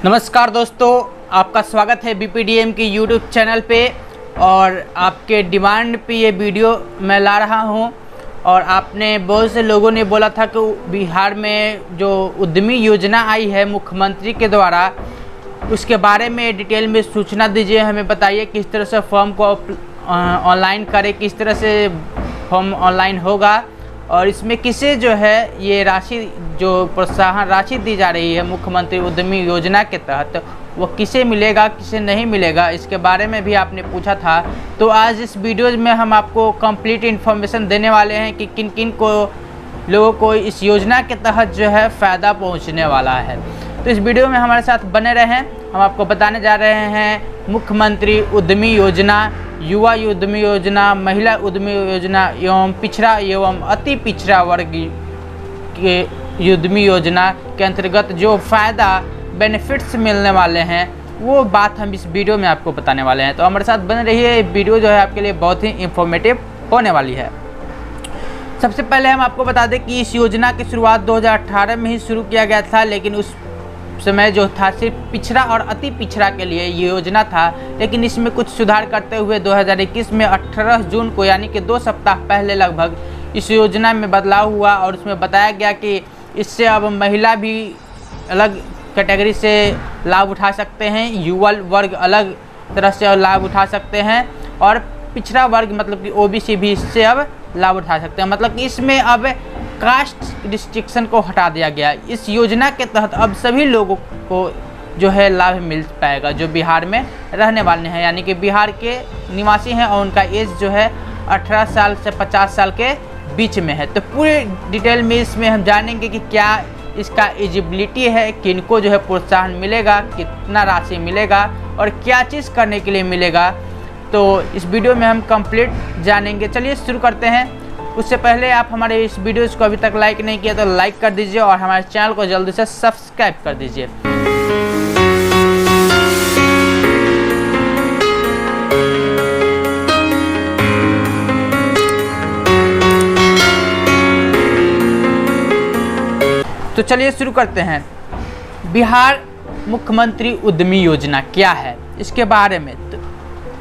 नमस्कार दोस्तों, आपका स्वागत है बीपीडीएम की यूट्यूब चैनल पे। और आपके डिमांड पे ये वीडियो मैं ला रहा हूँ। और आपने बहुत से लोगों ने बोला था कि बिहार में जो उद्यमी योजना आई है मुख्यमंत्री के द्वारा, उसके बारे में डिटेल में सूचना दीजिए, हमें बताइए किस तरह से फॉर्म को ऑनलाइन करें, किस तरह से फॉर्म ऑनलाइन होगा और इसमें किसे जो है ये राशि, जो प्रोत्साहन राशि दी जा रही है मुख्यमंत्री उद्यमी योजना के तहत, वो किसे मिलेगा किसे नहीं मिलेगा, इसके बारे में भी आपने पूछा था। तो आज इस वीडियो में हम आपको कंप्लीट इन्फॉर्मेशन देने वाले हैं कि किन किन को लोगों को इस योजना के तहत जो है फ़ायदा पहुंचने वाला है। तो इस वीडियो में हमारे साथ बने रहें। हम आपको बताने जा रहे हैं मुख्यमंत्री उद्यमी योजना, युवा उद्यमी योजना, महिला उद्यमी योजना एवं पिछड़ा एवं अति पिछड़ा वर्ग के उद्यमी योजना के अंतर्गत जो फ़ायदा बेनिफिट्स मिलने वाले हैं वो बात हम इस वीडियो में आपको बताने वाले हैं। तो हमारे साथ बने रहिए, वीडियो जो है आपके लिए बहुत ही इंफॉर्मेटिव होने वाली है। सबसे पहले हम आपको बता दें कि इस योजना की शुरुआत 2018 में ही शुरू किया गया था, लेकिन उस समय जो था सिर्फ पिछड़ा और अति पिछड़ा के लिए ये योजना था। लेकिन इसमें कुछ सुधार करते हुए 2021 में 18 जून को, यानी कि 2 सप्ताह पहले लगभग, इस योजना में बदलाव हुआ और उसमें बताया गया कि इससे अब महिला भी अलग कैटेगरी से लाभ उठा सकते हैं, युवा वर्ग अलग तरह से लाभ उठा सकते हैं और पिछड़ा वर्ग मतलब कि ओबीसी भी इससे अब लाभ उठा सकते हैं। मतलब कि इसमें अब कास्ट रिस्ट्रिक्शन को हटा दिया गया। इस योजना के तहत अब सभी लोगों को जो है लाभ मिल पाएगा जो बिहार में रहने वाले हैं, यानी कि बिहार के निवासी हैं और उनका एज जो है 18 साल से 50 साल के बीच में है। तो पूरे डिटेल में इसमें हम जानेंगे कि क्या इसका एलिजिबिलिटी है, किनको जो है प्रोत्साहन मिलेगा, कितना राशि मिलेगा और क्या चीज़ करने के लिए मिलेगा। तो इस वीडियो में हम कंप्लीट जानेंगे। चलिए शुरू करते हैं। उससे पहले आप हमारे इस वीडियोज़ को अभी तक लाइक नहीं किया तो लाइक कर दीजिए और हमारे चैनल को जल्दी से सब्सक्राइब कर दीजिए। तो चलिए शुरू करते हैं। बिहार मुख्यमंत्री उद्यमी योजना क्या है, इसके बारे में तो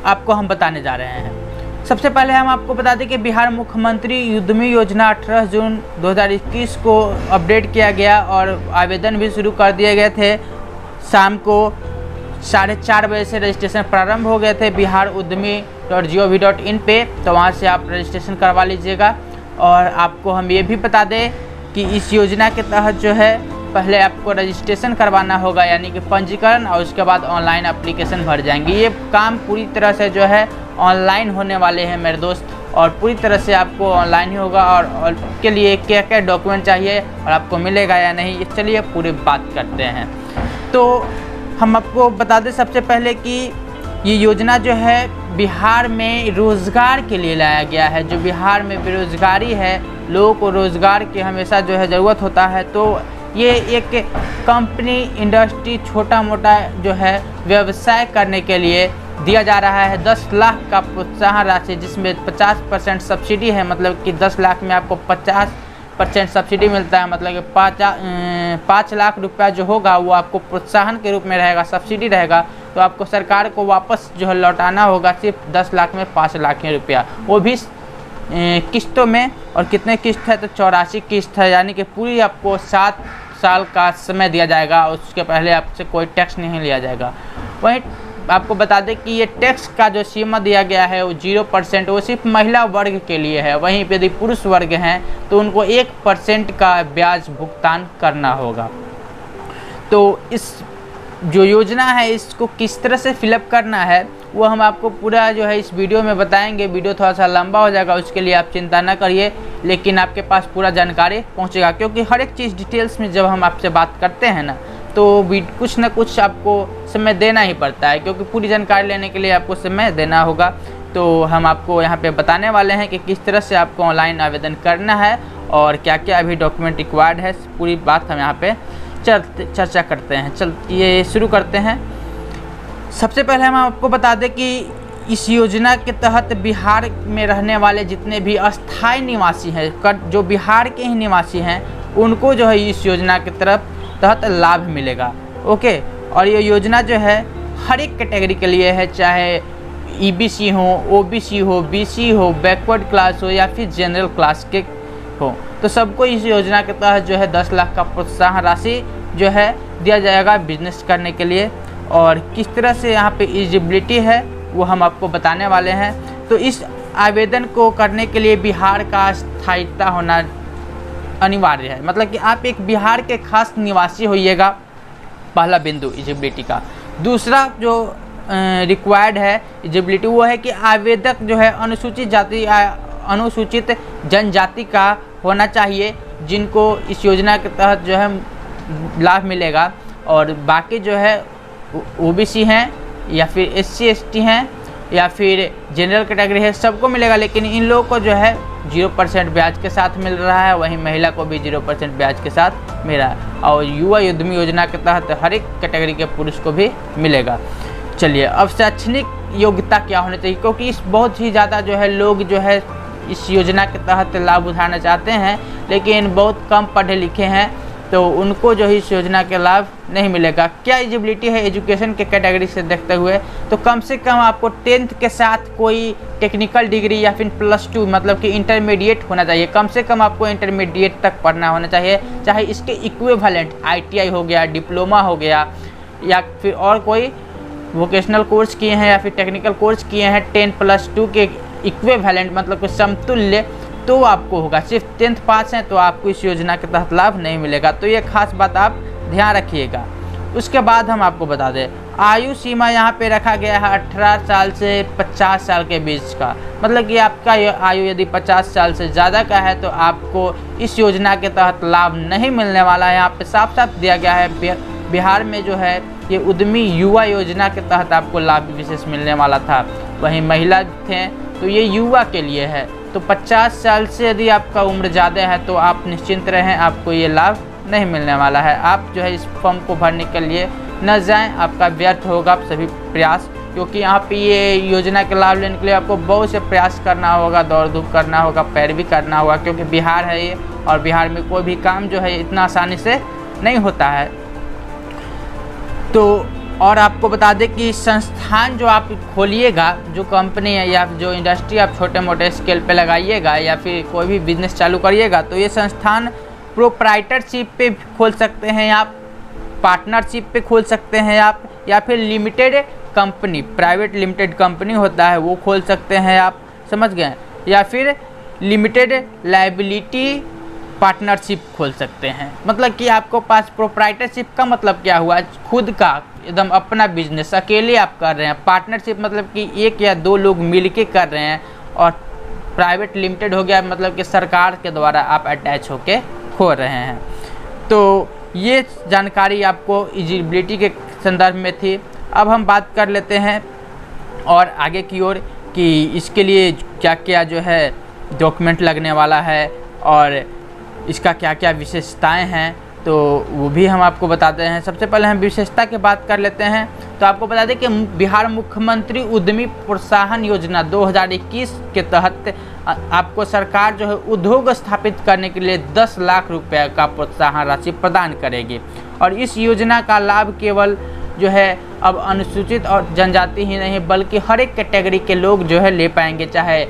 आपको हम बताने जा रहे हैं। सबसे पहले हम आपको बता दें कि बिहार मुख्यमंत्री उद्यमी योजना 18 जून 2021 को अपडेट किया गया और आवेदन भी शुरू कर दिए गए थे। शाम को 4:30 बजे से रजिस्ट्रेशन प्रारंभ हो गए थे बिहार uddmi.gov.in पे, तो वहाँ से आप रजिस्ट्रेशन करवा लीजिएगा। और आपको हम ये भी बता दें कि इस योजना के तहत जो है पहले आपको रजिस्ट्रेशन करवाना होगा, यानी कि पंजीकरण, और उसके बाद ऑनलाइन एप्लीकेशन भर जाएंगे। ये काम पूरी तरह से जो है ऑनलाइन होने वाले हैं मेरे दोस्त, और पूरी तरह से आपको ऑनलाइन ही होगा। और उसके लिए क्या क्या डॉक्यूमेंट चाहिए और आपको मिलेगा या नहीं, ये चलिए पूरी बात करते हैं। तो हम आपको बता दें सबसे पहले कि ये योजना जो है बिहार में रोज़गार के लिए लाया गया है। जो बिहार में बेरोज़गारी है, लोगों को रोज़गार की हमेशा जो है ज़रूरत होता है, तो ये एक कंपनी, इंडस्ट्री, छोटा मोटा जो है व्यवसाय करने के लिए दिया जा रहा है 10 लाख का प्रोत्साहन राशि, जिसमें 50% सब्सिडी है। मतलब कि 10 लाख में आपको 50% सब्सिडी मिलता है। मतलब कि 5 लाख रुपया जो होगा वो आपको प्रोत्साहन के रूप में रहेगा, सब्सिडी रहेगा। तो आपको सरकार को वापस जो है लौटाना होगा सिर्फ 10 लाख में 5 लाख रुपया, वो भी किस्तों में। और कितने किस्त है तो 84 किस्त है, यानी कि पूरी आपको 7 साल का समय दिया जाएगा। उसके पहले आपसे कोई टैक्स नहीं लिया जाएगा। वहीं आपको बता दें कि ये टैक्स का जो सीमा दिया गया है वो 0%, वो सिर्फ महिला वर्ग के लिए है। वहीं यदि पुरुष वर्ग हैं तो उनको 1% का ब्याज भुगतान करना होगा। तो इस जो योजना है इसको किस तरह से फिलअप करना है वो हम आपको पूरा जो है इस वीडियो में बताएंगे। वीडियो थोड़ा सा लंबा हो जाएगा, उसके लिए आप चिंता ना करिए, लेकिन आपके पास पूरा जानकारी पहुंचेगा। क्योंकि हर एक चीज़ डिटेल्स में जब हम आपसे बात करते हैं ना, तो कुछ ना कुछ आपको समय देना ही पड़ता है, क्योंकि पूरी जानकारी लेने के लिए आपको समय देना होगा। तो हम आपको यहाँ पे बताने वाले हैं कि किस तरह से आपको ऑनलाइन आवेदन करना है और क्या क्या अभी डॉक्यूमेंट रिक्वायर्ड है, पूरी बात हम यहाँ पे चर्चा करते हैं। ये शुरू करते हैं। सबसे पहले हम आपको बता दें कि इस योजना के तहत बिहार में रहने वाले जितने भी अस्थायी निवासी हैं, जो बिहार के ही निवासी हैं, उनको जो है इस योजना के तहत लाभ मिलेगा। ओके, और ये योजना जो है हर एक कैटेगरी के लिए है, चाहे EBC हो, OBC हो, BC हो, बैकवर्ड क्लास हो या फिर जनरल क्लास के हो, तो सबको इस योजना के तहत जो है 10 लाख का प्रोत्साहन राशि जो है दिया जाएगा बिजनेस करने के लिए। और किस तरह से यहाँ पे एलिजिबिलिटी है वो हम आपको बताने वाले हैं। तो इस आवेदन को करने के लिए बिहार का स्थायित्व होना अनिवार्य है, मतलब कि आप एक बिहार के खास निवासी होइएगा, पहला बिंदु एलिजिबिलिटी का। दूसरा जो रिक्वायर्ड है एलिजिबिलिटी वो है कि आवेदक जो है अनुसूचित जाति अनुसूचित जनजाति का होना चाहिए, जिनको इस योजना के तहत जो है लाभ मिलेगा। और बाकी जो है OBC हैं या फिर SC ST हैं या फिर जनरल कैटेगरी है, सबको मिलेगा, लेकिन इन लोगों को जो है 0% ब्याज के साथ मिल रहा है, वहीं महिला को भी 0% ब्याज के साथ मिल रहा है। और युवा उद्यमी योजना के तहत हर एक कैटेगरी के पुरुष को भी मिलेगा। चलिए, अब शैक्षणिक योग्यता क्या होनी चाहिए, क्योंकि इस बहुत ही ज़्यादा जो है लोग जो है इस योजना के तहत लाभ उठाना चाहते हैं, लेकिन बहुत कम पढ़े लिखे हैं, तो उनको जो है इस योजना के लाभ नहीं मिलेगा। क्या एलिजिबिलिटी है एजुकेशन के कैटेगरी से देखते हुए, तो कम से कम आपको 10th के साथ कोई टेक्निकल डिग्री या फिर +2 मतलब कि इंटरमीडिएट होना चाहिए। कम से कम आपको इंटरमीडिएट तक पढ़ना होना चाहिए, चाहे इसके इक्विवेलेंट ITI हो गया, डिप्लोमा हो गया, या फिर और कोई वोकेशनल कोर्स किए हैं या फिर टेक्निकल कोर्स किए हैं 10+2 के इक्विवेलेंट मतलब कि समतुल्य, तो आपको होगा। सिर्फ 10th पास हैं तो आपको इस योजना के तहत लाभ नहीं मिलेगा। तो ये खास बात आप ध्यान रखिएगा। उसके बाद हम आपको बता दें, आयु सीमा यहाँ पे रखा गया है 18 साल से 50 साल के बीच का, मतलब कि आपका आयु यदि 50 साल से ज़्यादा का है तो आपको इस योजना के तहत लाभ नहीं मिलने वाला है। यहाँ पे साफ साफ दिया गया है बिहार में जो है ये उद्यमी युवा योजना के तहत आपको लाभ विशेष मिलने वाला था, वहीं महिला थे तो ये युवा के लिए है। तो 50 साल से यदि आपका उम्र ज़्यादा है तो आप निश्चिंत रहें, आपको ये लाभ नहीं मिलने वाला है। आप जो है इस फॉर्म को भरने के लिए न जाएं, आपका व्यर्थ होगा सभी प्रयास, क्योंकि यहाँ पे ये योजना के लाभ लेने के लिए आपको बहुत से प्रयास करना होगा, दौड़ धूप करना होगा, पैरवी करना होगा, क्योंकि बिहार है ये और बिहार में कोई भी काम जो है इतना आसानी से नहीं होता है। तो और आपको बता दें कि संस्थान जो आप खोलिएगा, जो कंपनी है या जो इंडस्ट्री आप छोटे मोटे स्केल पे लगाइएगा या फिर कोई भी बिजनेस चालू करिएगा, तो ये संस्थान प्रोप्राइटरशिप पे खोल सकते हैं आप, पार्टनरशिप पे खोल सकते हैं आप, या फिर limited company, private limited company होता है वो खोल सकते हैं आप, समझ गए, या फिर लिमिटेड लायबिलिटी पार्टनरशिप खोल सकते हैं। मतलब कि आपको पास प्रोप्राइटरशिप का मतलब क्या हुआ, खुद का एकदम अपना बिजनेस अकेले आप कर रहे हैं। पार्टनरशिप मतलब कि 1 या 2 लोग मिलके कर रहे हैं, और प्राइवेट लिमिटेड हो गया मतलब कि सरकार के द्वारा आप अटैच होके खोल रहे हैं। तो ये जानकारी आपको एलिजिबिलिटी के संदर्भ में थी। अब हम बात कर लेते हैं और आगे की ओर कि इसके लिए क्या क्या जो है डॉक्यूमेंट लगने वाला है और इसका क्या क्या विशेषताएं हैं, तो वो भी हम आपको बताते हैं। सबसे पहले हम विशेषता की बात कर लेते हैं। तो आपको बता दें कि बिहार मुख्यमंत्री उद्यमी प्रोत्साहन योजना 2021 के तहत आपको सरकार जो है उद्योग स्थापित करने के लिए 10 लाख रुपए का प्रोत्साहन राशि प्रदान करेगी। और इस योजना का लाभ केवल जो है अब अनुसूचित और जनजाति ही नहीं बल्कि हर एक कैटेगरी के लोग जो है ले पाएंगे, चाहे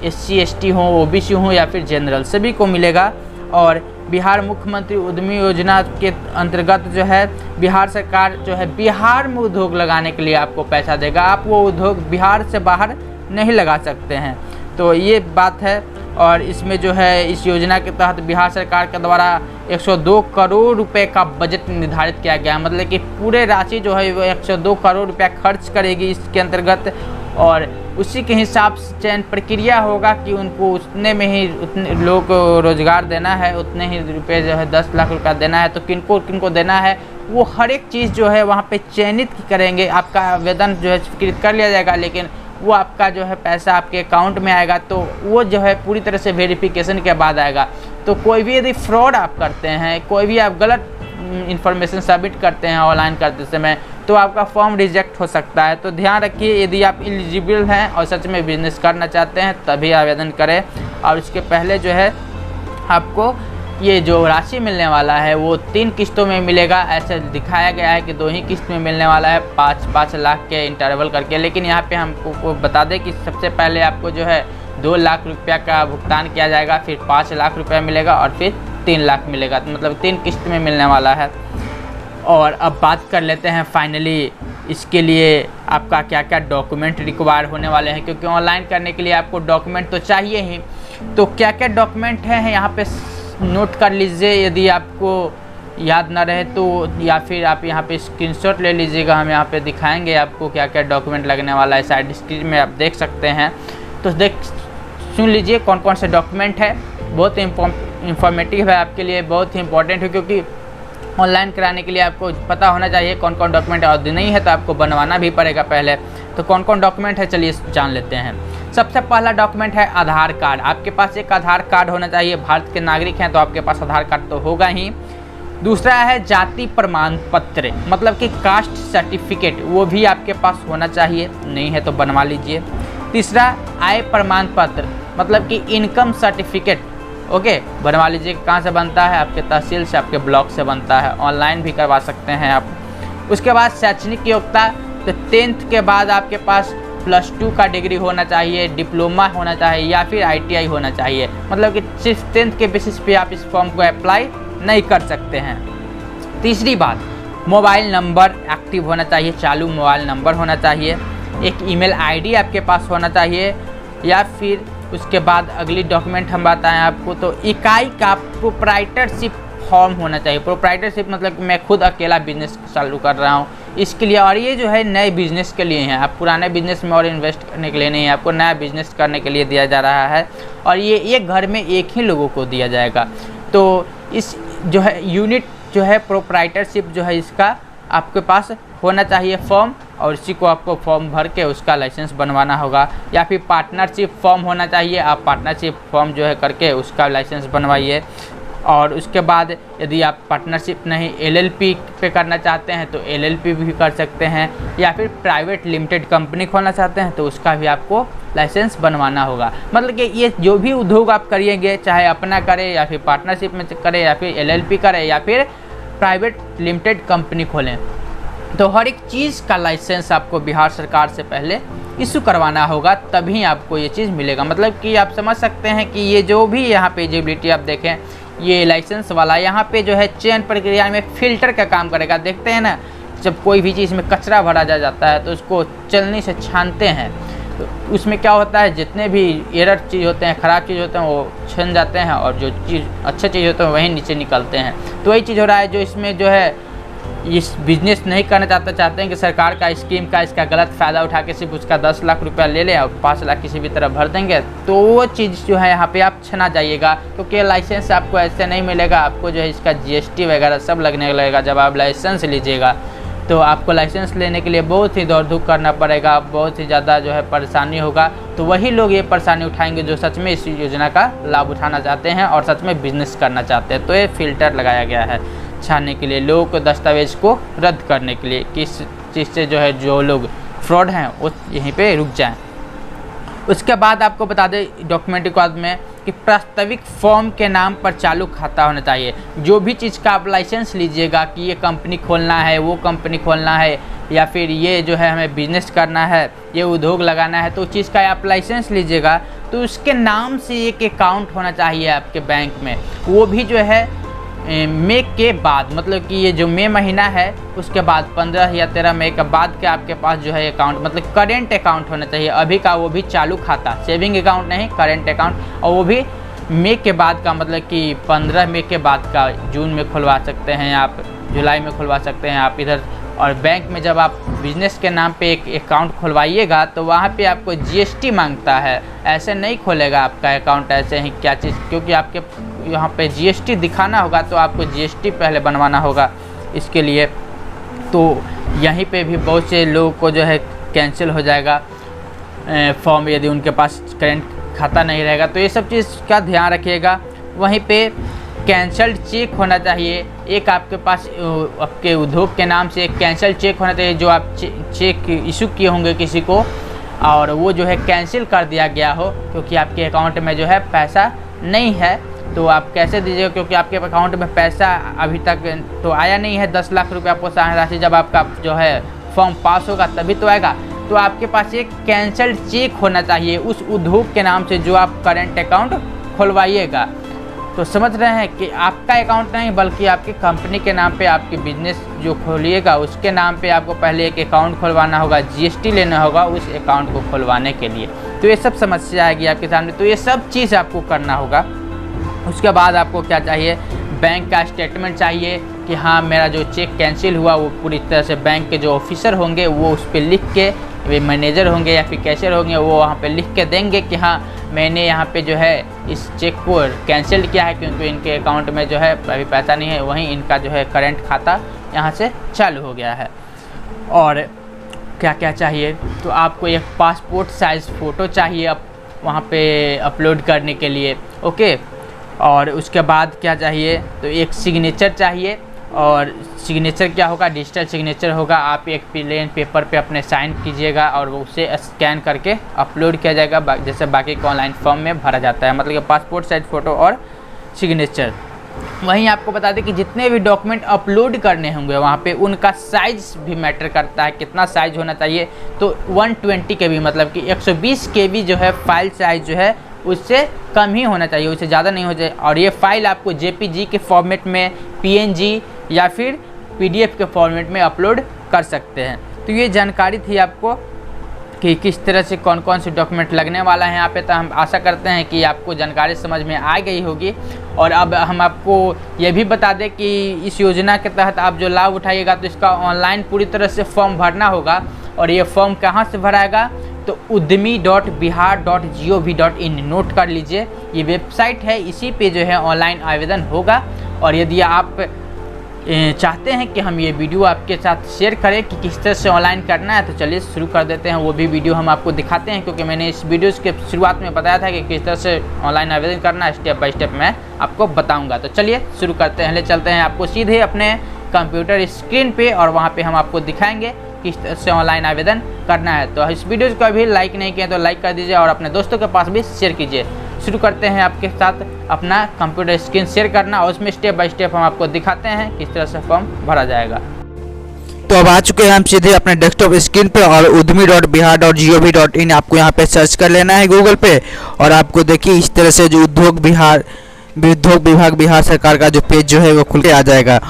SC ST हो, OBC हो या फिर जनरल, सभी को मिलेगा। और बिहार मुख्यमंत्री उद्यमी योजना के अंतर्गत जो है बिहार सरकार जो है बिहार में उद्योग लगाने के लिए आपको पैसा देगा। आप वो उद्योग बिहार से बाहर नहीं लगा सकते हैं, तो ये बात है। और इसमें जो है इस योजना के तहत बिहार सरकार के द्वारा 102 करोड़ रुपए का बजट निर्धारित किया गया, मतलब कि पूरे राशि जो है वो 102 करोड़ रुपया खर्च करेगी इसके अंतर्गत। और उसी के हिसाब से चयन प्रक्रिया होगा कि उनको उतने में ही उतने लोग को रोजगार देना है, उतने ही रुपए जो है 10 लाख रुपया देना है। तो किनको किनको देना है वो हर एक चीज़ जो है वहाँ पे चयनित करेंगे। आपका आवेदन जो है स्वीकृत कर लिया जाएगा, लेकिन वो आपका जो है पैसा आपके अकाउंट में आएगा, तो वो जो है पूरी तरह से वेरिफिकेशन के बाद आएगा। तो कोई भी यदि फ्रॉड आप करते हैं, कोई भी आप गलत इन्फॉर्मेशन सबमिट करते हैं ऑनलाइन करते समय, तो आपका फॉर्म रिजेक्ट हो सकता है। तो ध्यान रखिए, यदि आप एलिजिबल हैं और सच में बिजनेस करना चाहते हैं तभी आवेदन करें। और इसके पहले जो है आपको ये जो राशि मिलने वाला है वो 3 किस्तों में मिलेगा। ऐसे दिखाया गया है कि 2 ही किस्त में मिलने वाला है, 5-5 लाख के इंटरवल करके। लेकिन यहाँ पे हमको बता दें कि सबसे पहले आपको जो है 2 लाख रुपया का भुगतान किया जाएगा, फिर 5 लाख रुपया मिलेगा और फिर 3 लाख मिलेगा। तो मतलब 3 किस्त में मिलने वाला है। और अब बात कर लेते हैं फाइनली इसके लिए आपका क्या क्या डॉक्यूमेंट रिक्वायर होने वाले हैं, क्योंकि ऑनलाइन करने के लिए आपको डॉक्यूमेंट तो चाहिए ही। तो क्या क्या डॉक्यूमेंट हैं यहाँ पे नोट कर लीजिए, यदि आपको याद ना रहे तो, या फिर आप यहाँ पे स्क्रीनशॉट ले लीजिएगा। हम यहाँ पे दिखाएंगे आपको क्या क्या डॉक्यूमेंट लगने वाला है, साइड स्क्रीन में आप देख सकते हैं। तो सुन लीजिए कौन कौन से डॉक्यूमेंट है। बहुत इंफॉर्मेटिव है आपके लिए, बहुत ही इंपॉर्टेंट है, क्योंकि ऑनलाइन कराने के लिए आपको पता होना चाहिए कौन कौन डॉक्यूमेंट है, और नहीं है तो आपको बनवाना भी पड़ेगा पहले। तो कौन कौन डॉक्यूमेंट है चलिए जान लेते हैं। सबसे पहला डॉक्यूमेंट है आधार कार्ड। आपके पास एक आधार कार्ड होना चाहिए। भारत के नागरिक हैं तो आपके पास आधार कार्ड तो होगा ही। दूसरा है जाति प्रमाण पत्र, मतलब कि कास्ट सर्टिफिकेट, वो भी आपके पास होना चाहिए, नहीं है तो बनवा लीजिए। तीसरा आय प्रमाण पत्र, मतलब कि इनकम सर्टिफिकेट, ओके, बनवा लीजिए। कहाँ से बनता है? आपके तहसील से, आपके ब्लॉक से बनता है। ऑनलाइन भी करवा सकते हैं आप। उसके बाद शैक्षणिक योग्यता, तो 10th के बाद आपके पास +2 का डिग्री होना चाहिए, डिप्लोमा होना चाहिए या फिर ITI होना चाहिए। मतलब कि सिर्फ 10th के बेसिस पे आप इस फॉर्म को अप्लाई नहीं कर सकते हैं। तीसरी बात, मोबाइल नंबर एक्टिव होना चाहिए, चालू मोबाइल नंबर होना चाहिए। एक ईमेल ID आपके पास होना चाहिए, या फिर उसके बाद अगली डॉक्यूमेंट हम बताएं आपको, तो इकाई का प्रोप्राइटरशिप फॉर्म होना चाहिए। प्रोप्राइटरशिप मतलब कि मैं खुद अकेला बिजनेस चालू कर रहा हूँ इसके लिए, और ये जो है नए बिजनेस के लिए हैं। आप पुराने बिजनेस में और इन्वेस्ट करने के लिए नहीं है, आपको नया बिजनेस करने के लिए दिया जा रहा है, और ये एक घर में एक ही लोगों को दिया जाएगा। तो इस जो है यूनिट जो है प्रोप्राइटरशिप जो है इसका आपके पास होना चाहिए फॉर्म, और इसी को आपको फॉर्म भर के उसका लाइसेंस बनवाना होगा। या फिर पार्टनरशिप फॉर्म होना चाहिए, आप पार्टनरशिप फॉर्म जो है करके उसका लाइसेंस बनवाइए। और उसके बाद यदि आप पार्टनरशिप नहीं LLP पे करना चाहते हैं तो LLP भी कर सकते हैं, या फिर प्राइवेट लिमिटेड कंपनी खोलना चाहते हैं तो उसका भी आपको लाइसेंस बनवाना होगा। मतलब कि ये जो भी उद्योग आप करिएंगे, चाहे अपना करें या फिर पार्टनरशिप में करें या फिर LLP करें या फिर प्राइवेट लिमिटेड कंपनी खोलें, तो हर एक चीज़ का लाइसेंस आपको बिहार सरकार से पहले इशू करवाना होगा, तभी आपको ये चीज़ मिलेगा। मतलब कि आप समझ सकते हैं कि ये जो भी यहाँ पे एलिजिबिलिटी आप देखें, ये लाइसेंस वाला यहाँ पे जो है चयन प्रक्रिया में फ़िल्टर का काम करेगा। देखते हैं ना, जब कोई भी चीज़ में कचरा भरा जाता है तो उसको चलनी से छानते हैं, तो उसमें क्या होता है, जितने भी एरर चीज़ होते हैं, ख़राब चीज़ होते हैं, वो छन जाते हैं, और जो चीज़ अच्छे चीज़ होते हैं वहीं नीचे निकलते हैं। तो वही चीज़ हो रहा है, जो इसमें जो है इस बिज़नेस नहीं करना चाहते हैं कि सरकार का स्कीम का इसका गलत फ़ायदा उठा के सिर्फ उसका 10 लाख रुपया ले लें और 5 लाख किसी भी तरह भर देंगे, तो वो चीज़ जो है यहाँ पे आप छना जाइएगा, क्योंकि लाइसेंस आपको ऐसे नहीं मिलेगा। आपको जो है इसका GST वगैरह सब लगने लगेगा। जब आप लाइसेंस लीजिएगा तो आपको लाइसेंस लेने के लिए बहुत ही दौड़ धूप करना पड़ेगा, बहुत ही ज़्यादा जो है परेशानी होगा। तो वही लोग ये परेशानी उठाएंगे जो सच में इस योजना का लाभ उठाना चाहते हैं और सच में बिजनेस करना चाहते हैं। तो ये फ़िल्टर लगाया गया है छानने के लिए, लोगों को दस्तावेज को रद्द करने के लिए, किस चीज़ से जो है जो लोग फ्रॉड हैं वो यहीं पे रुक जाएं। उसके बाद आपको बता दें डॉक्यूमेंट के बाद में कि प्रास्ताविक फॉर्म के नाम पर चालू खाता होना चाहिए। जो भी चीज़ का आप लाइसेंस लीजिएगा कि ये कंपनी खोलना है, वो कंपनी खोलना है, या फिर ये जो है हमें बिजनेस करना है, ये उद्योग लगाना है, तो उस चीज़ का आप लाइसेंस लीजिएगा तो उसके नाम से एक अकाउंट होना चाहिए आपके बैंक में। वो भी जो है मई के बाद, मतलब कि ये जो मई महीना है उसके बाद 15 या 13 मई के बाद के आपके पास जो है अकाउंट, मतलब करेंट अकाउंट होना चाहिए अभी का, वो भी चालू खाता, सेविंग अकाउंट नहीं, करेंट अकाउंट। और वो भी मई के बाद का, मतलब कि 15 मई के बाद का। जून में खुलवा सकते हैं आप, जुलाई में खुलवा सकते हैं आप इधर। और बैंक में जब आप बिजनेस के नाम पे एक अकाउंट खुलवाइएगा तो वहाँ पे आपको GST मांगता है, ऐसे नहीं खोलेगा आपका अकाउंट ऐसे ही क्या चीज़, क्योंकि आपके यहाँ पे GST दिखाना होगा, तो आपको GST पहले बनवाना होगा इसके लिए। तो यहीं पे भी बहुत से लोगों को जो है कैंसिल हो जाएगा फॉर्म, यदि उनके पास करेंट खाता नहीं रहेगा। तो ये सब चीज़ का ध्यान रखिएगा। वहीं पे कैंसल्ड चेक होना चाहिए, एक आपके पास आपके उद्योग के नाम से एक कैंसल्ड चेक होना चाहिए, जो आप चेक इशू किए होंगे किसी को और वो जो है कैंसिल कर दिया गया हो, क्योंकि आपके अकाउंट में जो है पैसा नहीं है, तो आप कैसे दीजिएगा, क्योंकि आपके अकाउंट में पैसा अभी तक तो आया नहीं है। 10 लाख रुपया प्रोत्साहन राशि जब आपका जो है फॉर्म पास होगा तभी तो आएगा। तो आपके पास एक कैंसल्ड चेक होना चाहिए उस उद्योग के नाम से जो आप करेंट अकाउंट खुलवाइएगा। तो समझ रहे हैं कि आपका अकाउंट नहीं बल्कि आपकी कंपनी के नाम पे आपकी बिजनेस जो खोलिएगा उसके नाम पे आपको पहले एक अकाउंट खुलवाना होगा, GST लेना होगा उस अकाउंट को खुलवाने के लिए। तो ये सब समस्या आएगी आपके सामने, तो ये सब चीज़ आपको करना होगा। उसके बाद आपको क्या चाहिए, बैंक का स्टेटमेंट चाहिए कि हाँ मेरा जो चेक कैंसिल हुआ वो पूरी तरह से बैंक के जो ऑफिसर होंगे वो उस पर लिख के, वे मैनेजर होंगे या फिर कैशियर होंगे, वो वहाँ पे लिख के देंगे कि हाँ मैंने यहाँ पे जो है इस चेक को कैंसिल किया है क्योंकि इनके अकाउंट में जो है अभी पैसा नहीं है, वहीं इनका जो है करंट खाता यहाँ से चालू हो गया है। और क्या क्या चाहिए, तो आपको एक पासपोर्ट साइज़ फ़ोटो चाहिए वहाँ पे अपलोड करने के लिए, ओके। और उसके बाद क्या चाहिए, तो एक सिग्नेचर चाहिए। और सिग्नेचर क्या होगा, डिजिटल सिग्नेचर होगा। आप एक प्लेन पेपर पे अपने साइन कीजिएगा और वो उसे स्कैन करके अपलोड किया जाएगा, जैसे बाकी के ऑनलाइन फॉर्म में भरा जाता है, मतलब कि पासपोर्ट साइज फ़ोटो और सिग्नेचर। वहीं आपको बता दें कि जितने भी डॉक्यूमेंट अपलोड करने होंगे वहाँ पे उनका साइज़ भी मैटर करता है, कितना साइज़ होना चाहिए। तो 120 KB मतलब कि 120 KB जो है फाइल साइज़ जो है उससे कम ही होना चाहिए, उससे ज़्यादा नहीं हो जाए। और ये फाइल आपको JPG के फॉर्मेट में, PNG या फिर PDF के फॉर्मेट में अपलोड कर सकते हैं। तो ये जानकारी थी आपको कि किस तरह से कौन कौन से डॉक्यूमेंट लगने वाला है यहाँ पे। तो हम आशा करते हैं कि आपको जानकारी समझ में आ गई होगी। और अब हम आपको ये भी बता दें कि इस योजना के तहत आप जो लाभ उठाइएगा तो इसका ऑनलाइन पूरी तरह से फॉर्म भरना होगा। और ये फॉर्म कहाँ से भराएगा, तो uddmi.bihar.gov.in नोट कर लीजिए, ये वेबसाइट है, इसी पे जो है ऑनलाइन आवेदन होगा। और यदि आप चाहते हैं कि हम ये वीडियो आपके साथ शेयर करें कि किस तरह से ऑनलाइन करना है, तो चलिए शुरू कर देते हैं। वो भी वीडियो हम आपको दिखाते हैं, क्योंकि मैंने इस वीडियो के शुरुआत में बताया था कि किस तरह से ऑनलाइन आवेदन करना है, स्टेप बाय स्टेप मैं आपको बताऊंगा। तो चलिए शुरू करते हैं। ले चलते हैं आपको सीधे अपने कंप्यूटर स्क्रीन पे और वहाँ पे हम आपको दिखाएंगे किस तरह से ऑनलाइन आवेदन करना है। तो इस वीडियो को अभी लाइक नहीं किया तो लाइक कर दीजिए और अपने दोस्तों के पास भी शेयर कीजिए। शुरू करते हैं आपके साथ अपना कंप्यूटर स्क्रीन शेयर करना, और उसमें स्टेप बाय स्टेप हम आपको दिखाते हैं किस तरह से फॉर्म भरा जाएगा। तो अब आ चुके हैं हम सीधे अपने डेस्कटॉप स्क्रीन पे और uddmi.bihar.gov.in आपको यहाँ पे सर्च कर लेना है गूगल पे। और आपको देखिए इस तरह से जो उद्योग विभाग बिहार सरकार का जो पेज जो है वो खुल के आ जाएगा।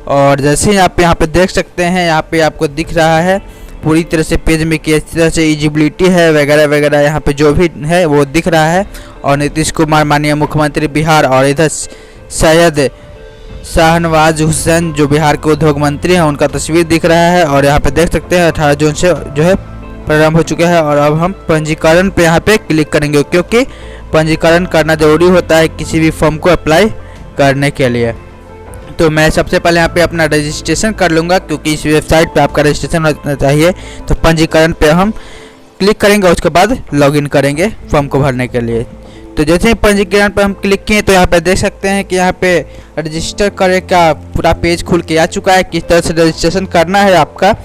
और जैसे ही आप यहाँ पे देख सकते हैं, यहाँ पे आपको दिख रहा है पूरी तरह से पेज में किस तरह से एलिजिबिलिटी है वगैरह वगैरह, यहाँ पे जो भी है वो दिख रहा है। और नीतीश कुमार माननीय मुख्यमंत्री बिहार, और इधर सैयद शाहनवाज हुसैन जो बिहार के उद्योग मंत्री हैं उनका तस्वीर दिख रहा है। और यहाँ पे देख सकते हैं 18 जून से जो है प्रारंभ हो चुका है। और अब हम पंजीकरण पे यहाँ पे क्लिक करेंगे, क्योंकि पंजीकरण करना ज़रूरी होता है किसी भी फॉर्म को अप्लाई करने के लिए। तो मैं सबसे पहले यहाँ पे अपना रजिस्ट्रेशन कर लूँगा, क्योंकि इस वेबसाइट पे आपका रजिस्ट्रेशन होना चाहिए। तो पंजीकरण पे हम क्लिक करेंगे, उसके बाद लॉगिन करेंगे फॉर्म को भरने के लिए। तो जैसे ही पंजीकरण पर हम क्लिक किए तो यहाँ पे देख सकते हैं कि यहाँ पे रजिस्टर करे का पूरा पेज खुल के आ चुका है, किस तरह से रजिस्ट्रेशन करना है आपका।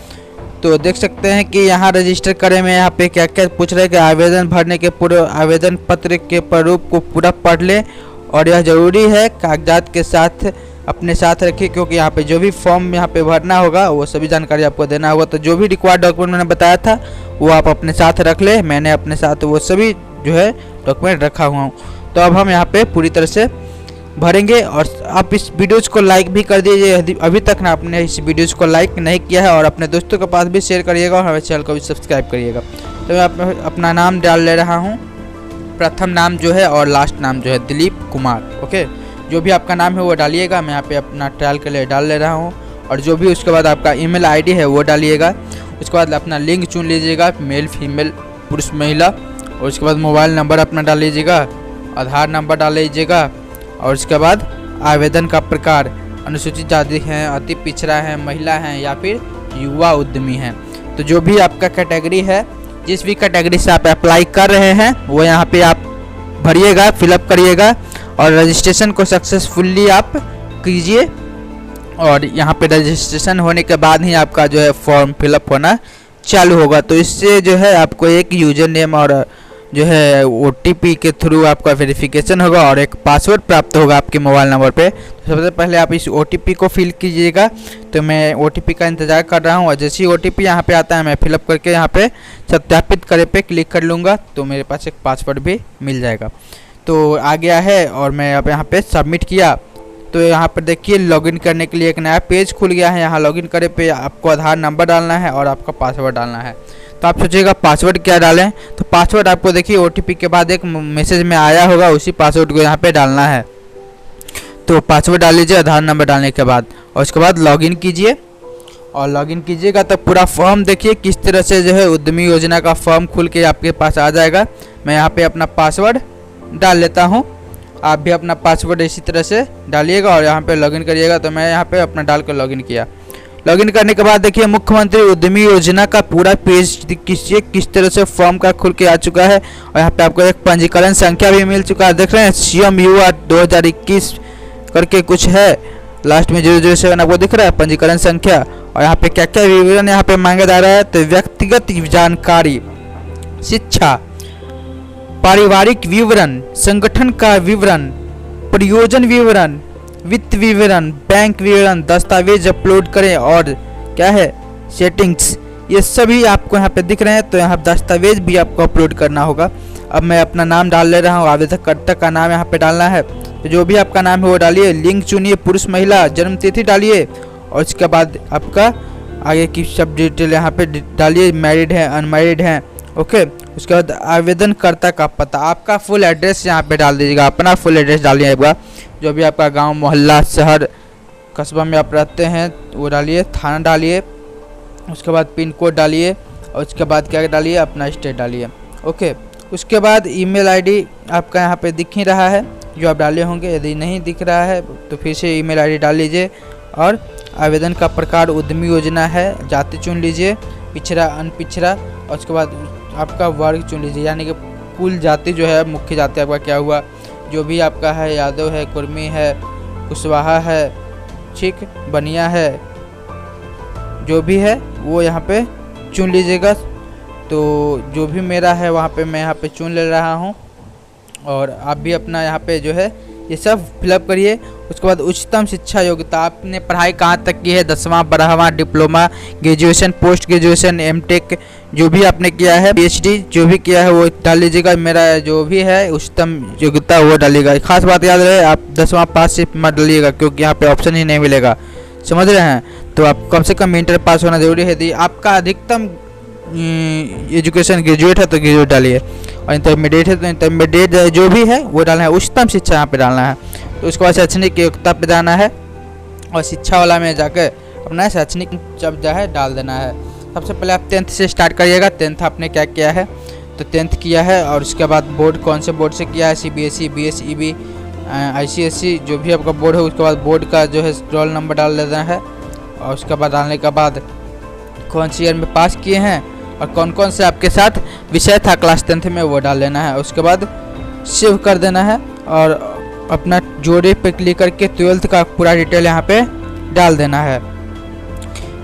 तो देख सकते हैं कि यहाँ रजिस्टर करे में यहाँ पे क्या क्या पूछ रहे हैं कि आवेदन भरने के पूरे आवेदन पत्र के प्रारूप को पूरा पढ़ ले, और यह ज़रूरी है कागजात के साथ अपने साथ रखिए, क्योंकि यहाँ पे जो भी फॉर्म यहाँ पे भरना होगा वो सभी जानकारी आपको देना होगा। तो जो भी रिक्वायर्ड डॉक्यूमेंट मैंने बताया था वो आप अपने साथ रख ले। मैंने अपने साथ वो सभी जो है डॉक्यूमेंट रखा हुआ हूँ। तो अब हम यहाँ पे पूरी तरह से भरेंगे। और आप इस वीडियोज़ को लाइक भी कर दीजिए यदि अभी तक ना आपने इस वीडियोज़ को लाइक नहीं किया है, और अपने दोस्तों के पास भी शेयर करिएगा और हमारे चैनल को भी सब्सक्राइब करिएगा। तो मैं अपना नाम डाल ले रहा हूँ, प्रथम नाम जो है और लास्ट नाम जो है दिलीप कुमार, ओके। जो भी आपका नाम है वो डालिएगा। मैं यहाँ पे अपना ट्रायल के लिए डाल ले रहा हूँ। और जो भी उसके बाद आपका ईमेल आईडी है वो डालिएगा। उसके बाद अपना लिंग चुन लीजिएगा, मेल फीमेल पुरुष महिला। और उसके बाद मोबाइल नंबर अपना डाल लीजिएगा, आधार नंबर डाल लीजिएगा। और उसके बाद आवेदन का प्रकार अनुसूचित जाति हैं, अति पिछड़ा है, महिला हैं या फिर युवा उद्यमी हैं। तो जो भी आपका कैटेगरी है, जिस भी कैटेगरी से आप अप्लाई कर रहे हैं वो यहाँ पे आप भरिएगा, फिलअप करिएगा। और रजिस्ट्रेशन को सक्सेसफुली आप कीजिए। और यहाँ पे रजिस्ट्रेशन होने के बाद ही आपका जो है फॉर्म फिलअप होना चालू होगा। तो इससे जो है आपको एक यूज़र नेम और जो है OTP के थ्रू आपका वेरिफिकेशन होगा और एक पासवर्ड प्राप्त होगा आपके मोबाइल नंबर पे। तो सबसे पहले आप इस OTP को फिल कीजिएगा। तो मैं OTP का इंतज़ार कर रहा हूँ और जैसे ही OTP यहाँ पे आता है मैं फिलअप करके यहाँ पे सत्यापित करे पे क्लिक कर लूँगा तो मेरे पास एक पासवर्ड भी मिल जाएगा। तो आ गया है और मैं अब यहाँ पे सबमिट किया तो यहाँ पर देखिए लॉगिन करने के लिए एक नया पेज खुल गया है। यहाँ लॉगिन करे पे आपको आधार नंबर डालना है और आपका पासवर्ड डालना है। तो आप सोचिएगा पासवर्ड क्या डालें, तो पासवर्ड आपको देखिए OTP के बाद एक मैसेज में आया होगा, उसी पासवर्ड को यहाँ पे डालना है। तो पासवर्ड डाल लीजिए आधार नंबर डालने के बाद और उसके बाद लॉगिन कीजिए। और लॉगिन कीजिएगा तो पूरा फॉर्म देखिए किस तरह से जो है उद्यमी योजना का फॉर्म खुल के आपके पास आ जाएगा। मैं यहाँ पे अपना पासवर्ड डाल लेता हूँ, आप भी अपना पासवर्ड इसी तरह से डालिएगा और यहाँ पे लॉगिन करिएगा। तो मैं यहाँ पे अपना डाल कर लॉगिन किया। लॉगिन करने के बाद देखिए मुख्यमंत्री उद्यमी योजना का पूरा पेज किस तरह से फॉर्म का खुल के आ चुका है और यहाँ पे आपको एक पंजीकरण संख्या भी मिल चुका है। देख रहे हैं CMU 2021 करके कुछ है, लास्ट में 007 आपको दिख रहा है पंजीकरण संख्या। और यहाँ पे क्या क्या विवरण यहाँ पे मांगा जा रहा है, तो व्यक्तिगत जानकारी, शिक्षा, पारिवारिक विवरण, संगठन का विवरण, प्रयोजन विवरण, वित्त विवरण, बैंक विवरण, दस्तावेज अपलोड करें और क्या है सेटिंग्स, ये सभी आपको यहाँ पे दिख रहे हैं। तो यहाँ दस्तावेज भी आपको अपलोड करना होगा। अब मैं अपना नाम डाल ले रहा हूँ, आवेदकर्ता का नाम यहाँ पे डालना है। तो जो भी आपका नाम है वो डालिए, लिंग चुनिए, पुरुष महिला, जन्म तिथि डालिए और उसके बाद आपका आगे की सब डिटेल यहाँ पे डालिए, मैरिड है अनमैरिड है, ओके। उसके बाद आवेदनकर्ता का पता, आपका फुल एड्रेस यहाँ पे डाल दीजिएगा, अपना फुल एड्रेस डालिएगा, जो भी आपका गांव, मोहल्ला, शहर, कस्बा में आप रहते हैं वो डालिए, थाना डालिए, उसके बाद पिन कोड डालिए और उसके बाद क्या डालिए, अपना स्टेट डालिए, ओके। उसके बाद ईमेल आईडी आपका यहाँ पे दिख ही रहा है जो आप डाले होंगे, यदि नहीं दिख रहा है तो फिर से ईमेल आईडी डाल लीजिए। और आवेदन का प्रकार उद्यमी योजना है, जाति चुन लीजिए, पिछड़ा अनपिछड़ा, और उसके बाद आपका वर्ग चुन लीजिए, यानी कि कुल जाति जो है, मुख्य जाति आपका क्या हुआ, जो भी आपका है, यादव है, कुर्मी है, कुशवाहा है, ठीक, बनिया है, जो भी है वो यहाँ पे चुन लीजिएगा। तो जो भी मेरा है वहाँ पे मैं यहाँ पे चुन ले रहा हूँ और आप भी अपना यहाँ पे जो है ये सब फिलअप करिए। उसके बाद उच्चतम शिक्षा योग्यता, आपने पढ़ाई कहाँ तक की है, 10वां 12वां, diploma, graduation, post graduation, MTech, जो भी आपने किया है, PhD जो भी किया है वो डाल लीजिएगा। मेरा जो भी है उच्चतम योग्यता वो डालिएगा। खास बात याद रहे, आप 10वां पास से मत डालिएगा क्योंकि यहाँ पे ऑप्शन ही नहीं मिलेगा, समझ रहे हैं। तो आप कम से कम इंटर पास होना जरूरी है। यदि आपका अधिकतम एजुकेशन ग्रेजुएट है तो ग्रेजुएट डालिए और इंटरमीडिएट है तो इंटरमीडिएट जो भी है वो डालना है। उच्चतम शिक्षा यहाँ पे डालना है। तो उसके बाद शैक्षणिक योग्यता पे जाना है और शिक्षा वाला में जाकर अपना शैक्षणिक जब जो है डाल देना है। सबसे पहले आप 10th से स्टार्ट करिएगा। 10th आपने क्या किया है, तो 10th किया है और उसके बाद बोर्ड कौन से बोर्ड से किया है, CBSE, BSEB, ICSE, जो भी आपका बोर्ड है। उसके बाद बोर्ड का जो है रोल नंबर डाल देना है और उसके बाद डालने के बाद कौन सी ईयर में पास किए हैं और कौन कौन से आपके साथ विषय था क्लास 10th में वो डाल लेना है। उसके बाद सेव कर देना है और अपना जोड़े पे क्लिक करके 12th का पूरा डिटेल यहाँ पे डाल देना है।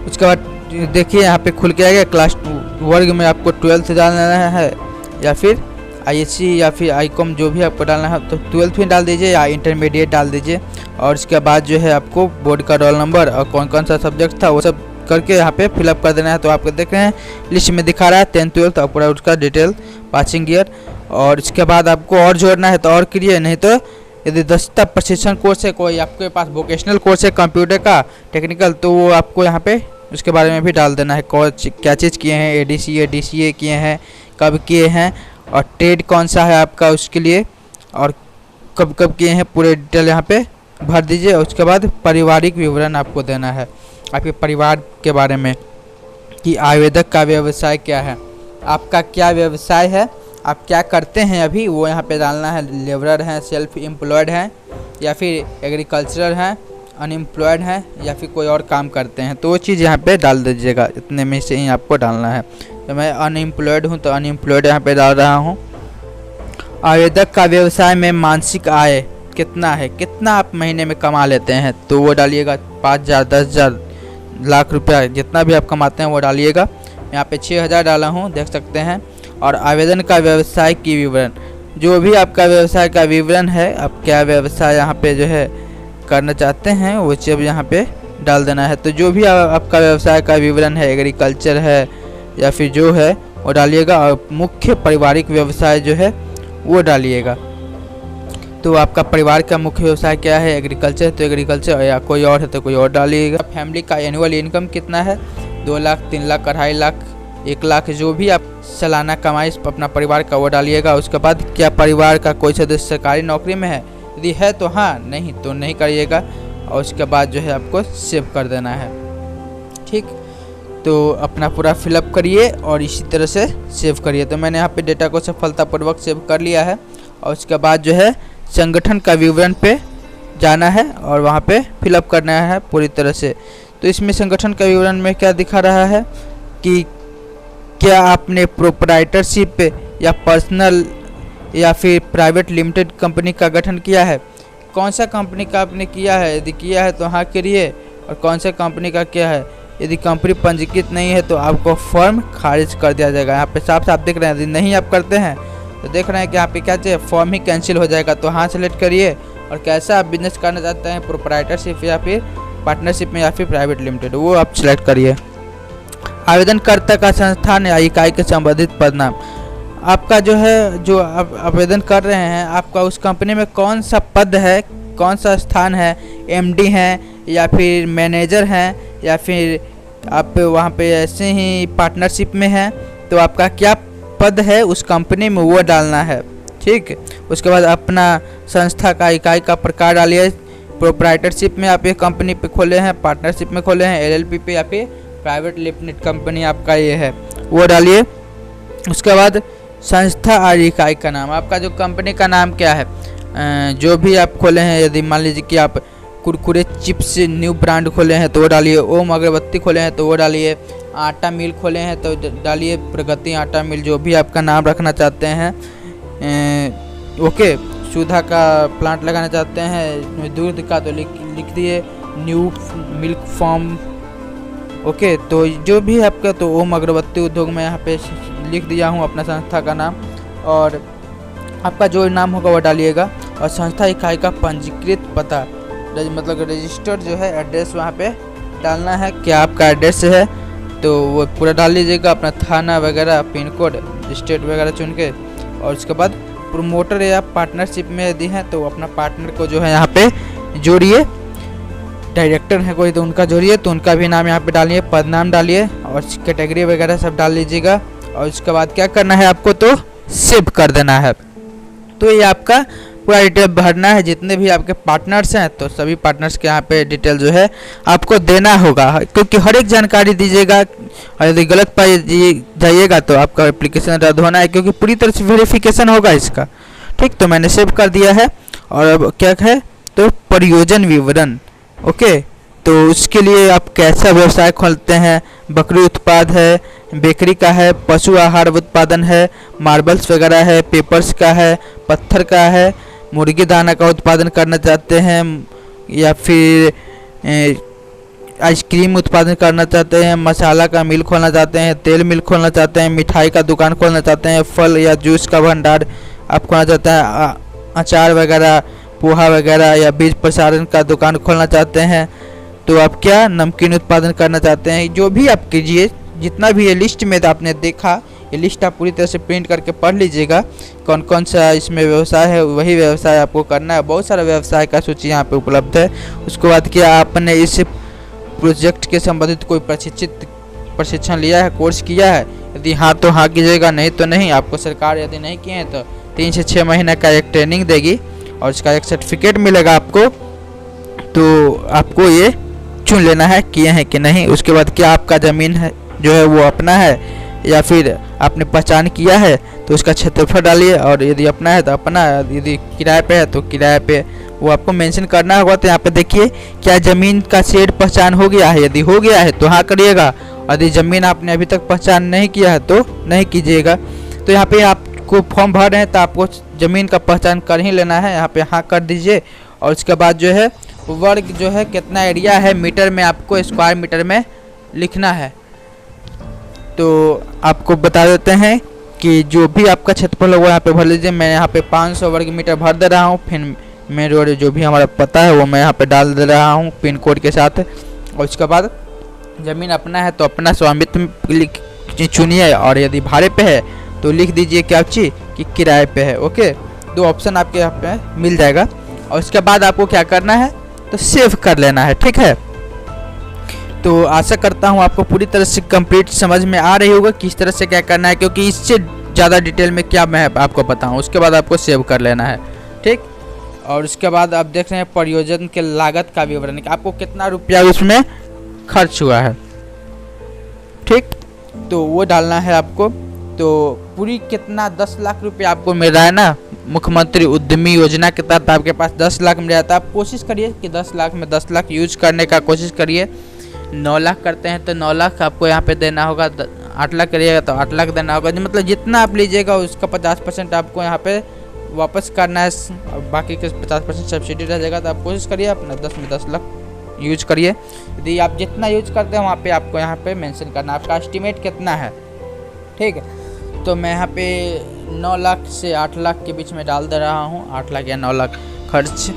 उसके बाद देखिए यहाँ पे खुल के आ गया। क्लास वर्ग में आपको 12th डालना है या फिर ISC या फिर ICOM, जो भी आपको डालना है तो 12th में डाल दीजिए या इंटरमीडिएट डाल दीजिए। और उसके बाद जो है आपको बोर्ड का रोल नंबर और कौन कौन सा सब्जेक्ट था वो सब करके यहाँ पे फिलअप कर देना है। तो आपको देख रहे हैं लिस्ट में दिखा रहा है 10th 12th और पूरा उसका डिटेल, पासिंग ईयर। और इसके बाद आपको और जोड़ना है तो और करिए, नहीं तो यदि 10 तक प्रशिक्षण कोर्स है, कोई आपके पास वोकेशनल कोर्स है कंप्यूटर का टेक्निकल, तो वो आपको यहाँ पे उसके बारे में भी डाल देना है। क्या चीज़ किए हैं, ADCA DCA किए हैं, कब किए हैं और ट्रेड कौन सा है आपका उसके लिए और कब कब किए हैं, पूरे डिटेल यहाँ पे भर दीजिए। उसके बाद पारिवारिक विवरण आपको देना है आपके परिवार के बारे में कि आवेदक का व्यवसाय क्या है, आपका क्या व्यवसाय है, आप क्या करते हैं अभी, वो यहाँ पे डालना है। लेबरर हैं, सेल्फ एम्प्लॉयड हैं या फिर एग्रीकल्चरल हैं, अनएम्प्लॉयड हैं या फिर कोई और काम करते हैं, तो वो चीज़ यहाँ पे डाल दीजिएगा। इतने में से ही आपको डालना है। तो मैं अनएम्प्लॉयड हूँ तो अनएम्प्लॉयड यहाँ पे डाल रहा हूँ। आवेदक का व्यवसाय में मासिक आय कितना है, कितना आप महीने में कमा लेते हैं, तो वो डालिएगा। 5,000, 10,000, लाख रुपया जितना भी आप कमाते हैं वो डालिएगा। यहाँ पे 6,000 डाला हूँ, देख सकते हैं। और आवेदन का व्यवसाय की विवरण, जो भी आपका व्यवसाय का विवरण है, आप क्या व्यवसाय यहाँ पे जो है करना चाहते हैं वो सब यहाँ पे डाल देना है। तो जो भी आपका व्यवसाय का विवरण है, एग्रीकल्चर है या फिर जो है वो डालिएगा, और मुख्य पारिवारिक व्यवसाय जो है वो डालिएगा। तो आपका परिवार का मुख्य व्यवसाय क्या है, एग्रीकल्चर तो एग्रीकल्चर, या कोई और है तो कोई और डालिएगा। फैमिली का एनुअल इनकम कितना है, 2 लाख, 3 लाख, 2.5 लाख, 1 लाख, जो भी आप सालाना कमाई अपना परिवार का वो डालिएगा। उसके बाद क्या परिवार का कोई सदस्य सरकारी नौकरी में है, यदि है तो हाँ, नहीं तो नहीं करिएगा। और उसके बाद जो है आपको सेव कर देना है। ठीक, तो अपना पूरा फिलअप करिए और इसी तरह से सेव करिए। तो मैंने यहाँ पे डेटा को सफलतापूर्वक सेव कर लिया है। और उसके बाद जो है संगठन का विवरण पे जाना है और वहाँ पे फिलअप करना है पूरी तरह से। तो इसमें संगठन का विवरण में क्या दिखा रहा है कि क्या आपने प्रोप्राइटरशिप या पर्सनल या फिर प्राइवेट लिमिटेड कंपनी का गठन किया है, कौन सा कंपनी का आपने किया है, यदि किया है तो हाँ करिए, और कौन सा कंपनी का क्या है। यदि कंपनी पंजीकृत नहीं है तो आपको फॉर्म खारिज कर दिया जाएगा। यहाँ पे साफ साफ दिख रहे हैं, यदि नहीं आप करते हैं तो देख रहे हैं कि यहाँ पे क्या चाहिए, फॉर्म ही कैंसिल हो जाएगा। तो हाँ सेलेक्ट करिए, और कैसा आप बिजनेस करना चाहते हैं, प्रोप्राइटरशिप या फिर पार्टनरशिप में या फिर प्राइवेट लिमिटेड, वो आप सिलेक्ट करिए। आवेदनकर्ता का संस्थान या इकाई के संबंधित पदनाम, आपका जो है जो आप आवेदन कर रहे हैं, आपका उस कंपनी में कौन सा पद है, कौन सा स्थान है, एमडी हैं या फिर मैनेजर हैं या फिर आप वहाँ पे ऐसे ही पार्टनरशिप में हैं, तो आपका क्या पद है उस कंपनी में वो डालना है। ठीक, उसके बाद अपना संस्था का इकाई का प्रकार डालिए। प्रोप्राइटरशिप में आप ये कंपनी पे खोले हैं, पार्टनरशिप में खोले हैं, एलएलपी पे या फिर प्राइवेट लिमिटेड कंपनी आपका ये है वो डालिए। उसके बाद संस्था और इकाई का नाम, आपका जो कंपनी का नाम क्या है, जो भी आप खोले हैं, यदि मान लीजिए कि आप कुरकुरे चिप्स न्यू ब्रांड खोले हैं तो वो डालिए, ओम अगरबत्ती खोले हैं तो वो डालिए, आटा मिल खोले हैं तो डालिए प्रगति आटा मिल, जो भी आपका नाम रखना चाहते हैं। ओके, सुधा का प्लांट लगाना चाहते हैं, दूध का तो लिख दिए न्यू मिल्क फार्म। ओके, तो जो भी आपका, तो ओम अगरबत्ती उद्योग में यहाँ पे लिख दिया हूँ अपना संस्था का नाम, और आपका जो नाम होगा वो डालिएगा। और संस्था इकाई का पंजीकृत पता, मतलब रजिस्टर्ड जो है एड्रेस वहाँ पे डालना है, क्या आपका एड्रेस है तो वो पूरा डाल लीजिएगा, अपना थाना वगैरह, पिन कोड, स्टेट वगैरह चुन के। और उसके बाद प्रोमोटर या पार्टनरशिप में यदि हैं तो अपना पार्टनर को जो है यहाँ पे जोड़िए, डायरेक्टर है कोई तो उनका जोड़िए, तो उनका भी नाम यहाँ पे डालिए, पद नाम डालिए और कैटेगरी वगैरह सब डाल लीजिएगा। और उसके बाद क्या करना है आपको, तो सेव कर देना है। तो ये आपका पूरा डिटेल भरना है, जितने भी आपके पार्टनर्स हैं तो सभी पार्टनर्स के यहाँ पे डिटेल जो है आपको देना होगा, क्योंकि हर एक जानकारी दीजिएगा, और यदि गलत पाई जाइएगा तो आपका एप्लीकेशन रद्द होना है, क्योंकि पूरी तरह से वेरिफिकेशन होगा इसका। ठीक, तो मैंने सेव कर दिया है। और अब क्या है, तो प्रयोजन विवरण। ओके, तो उसके लिए आप कैसा व्यवसाय खोलते हैं, बकरी उत्पाद है, बेकरी का है, पशु आहार उत्पादन है, मार्बल्स वगैरह है, पेपर्स का है, पत्थर का है, मुर्गी दाना का उत्पादन करना चाहते हैं, या फिर आइसक्रीम उत्पादन करना चाहते हैं, मसाला का मिल खोलना चाहते हैं, तेल मिल खोलना चाहते हैं, मिठाई का दुकान खोलना चाहते हैं, फल या जूस का भंडार आप खोलना चाहते हैं, अचार वगैरह, पोहा वगैरह या बीज प्रसारण का दुकान खोलना चाहते हैं, तो आप क्या नमकीन उत्पादन करना चाहते हैं, जो भी आप कीजिए, जितना भी ये लिस्ट में आपने देखा, ये लिस्ट आप पूरी तरह से प्रिंट करके पढ़ लीजिएगा, कौन कौन सा इसमें व्यवसाय है, वही व्यवसाय आपको करना है। बहुत सारा व्यवसाय का सूची यहाँ पे उपलब्ध है। उसके बाद क्या आपने इस प्रोजेक्ट के संबंधित कोई प्रशिक्षण लिया है, कोर्स किया है, यदि हाँ तो हाँ कीजिएगा, नहीं तो नहीं। आपको सरकार यदि नहीं किए हैं तो 3 से 6 महीने का एक ट्रेनिंग देगी और इसका एक सर्टिफिकेट मिलेगा आपको, तो आपको ये चुन लेना है किए हैं कि नहीं। उसके बाद क्या आपका ज़मीन है जो है वो अपना है या फिर आपने पहचान किया है, तो उसका क्षेत्रफल डालिए, और यदि अपना है तो अपना, यदि किराए पे है तो किराए पे वो आपको मेंशन करना होगा। तो यहाँ पे देखिए क्या ज़मीन का शेड पहचान हो गया है, यदि हो गया है तो हाँ करिएगा, यदि ज़मीन आपने अभी तक पहचान नहीं किया है तो नहीं कीजिएगा। तो यहाँ पे आपको फॉर्म भर रहे हैं तो आपको ज़मीन का पहचान कर ही लेना है, यहाँ पे हाँ कर दीजिए। और उसके बाद जो है वर्ग जो है कितना एरिया है, मीटर में आपको स्क्वायर मीटर में लिखना है। तो आपको बता देते हैं कि जो भी आपका क्षेत्रफल है वो यहाँ पे भर लीजिए। मैं यहाँ पे 500 वर्ग मीटर भर दे रहा हूँ। फिर मेन रोड जो भी हमारा पता है वो मैं यहाँ पे डाल दे रहा हूँ पिन कोड के साथ। और उसके बाद ज़मीन अपना है तो अपना स्वामित्व चुनिए, और यदि भाड़े पे है तो लिख दीजिए क्या चीज़ कि किराए पे है। ओके, 2 ऑप्शन आपके यहाँ पे मिल जाएगा। और उसके बाद आपको क्या करना है तो सेव कर लेना है। ठीक है, तो आशा करता हूँ आपको पूरी तरह से कंप्लीट समझ में आ रही होगा किस तरह से क्या करना है, क्योंकि इससे ज़्यादा डिटेल में क्या मैं आपको बताऊँ। उसके बाद आपको सेव कर लेना है। ठीक, और उसके बाद आप देख रहे हैं परियोजना के लागत का विवरण, आपको कितना रुपया उसमें खर्च हुआ है। ठीक, तो वो डालना है आपको। तो पूरी कितना 10 लाख रुपया आपको मिल रहा है ना, मुख्यमंत्री उद्यमी योजना के तहत आपके पास 10 लाख मिल जाता है। आप कोशिश करिए कि 10 लाख में 10 लाख यूज करने का कोशिश करिए। 9 लाख करते हैं तो 9 लाख आपको यहाँ पे देना होगा। 8 लाख करिएगा तो 8 लाख देना होगा। मतलब जितना आप लीजिएगा उसका 50% आपको यहाँ पे वापस करना है, और बाकी के 50% सब्सिडी रह जाएगा। तो आप कोशिश करिए अपना 10 में 10 लाख यूज करिए। यदि आप जितना यूज करते हैं वहाँ पे आपको यहाँ पे मेंशन करना आपका एस्टिमेट कितना है। ठीक है, तो मैं यहाँ पे 9 लाख से 8 लाख के बीच में डाल दे रहा हूँ, 8 लाख या 9 लाख खर्च।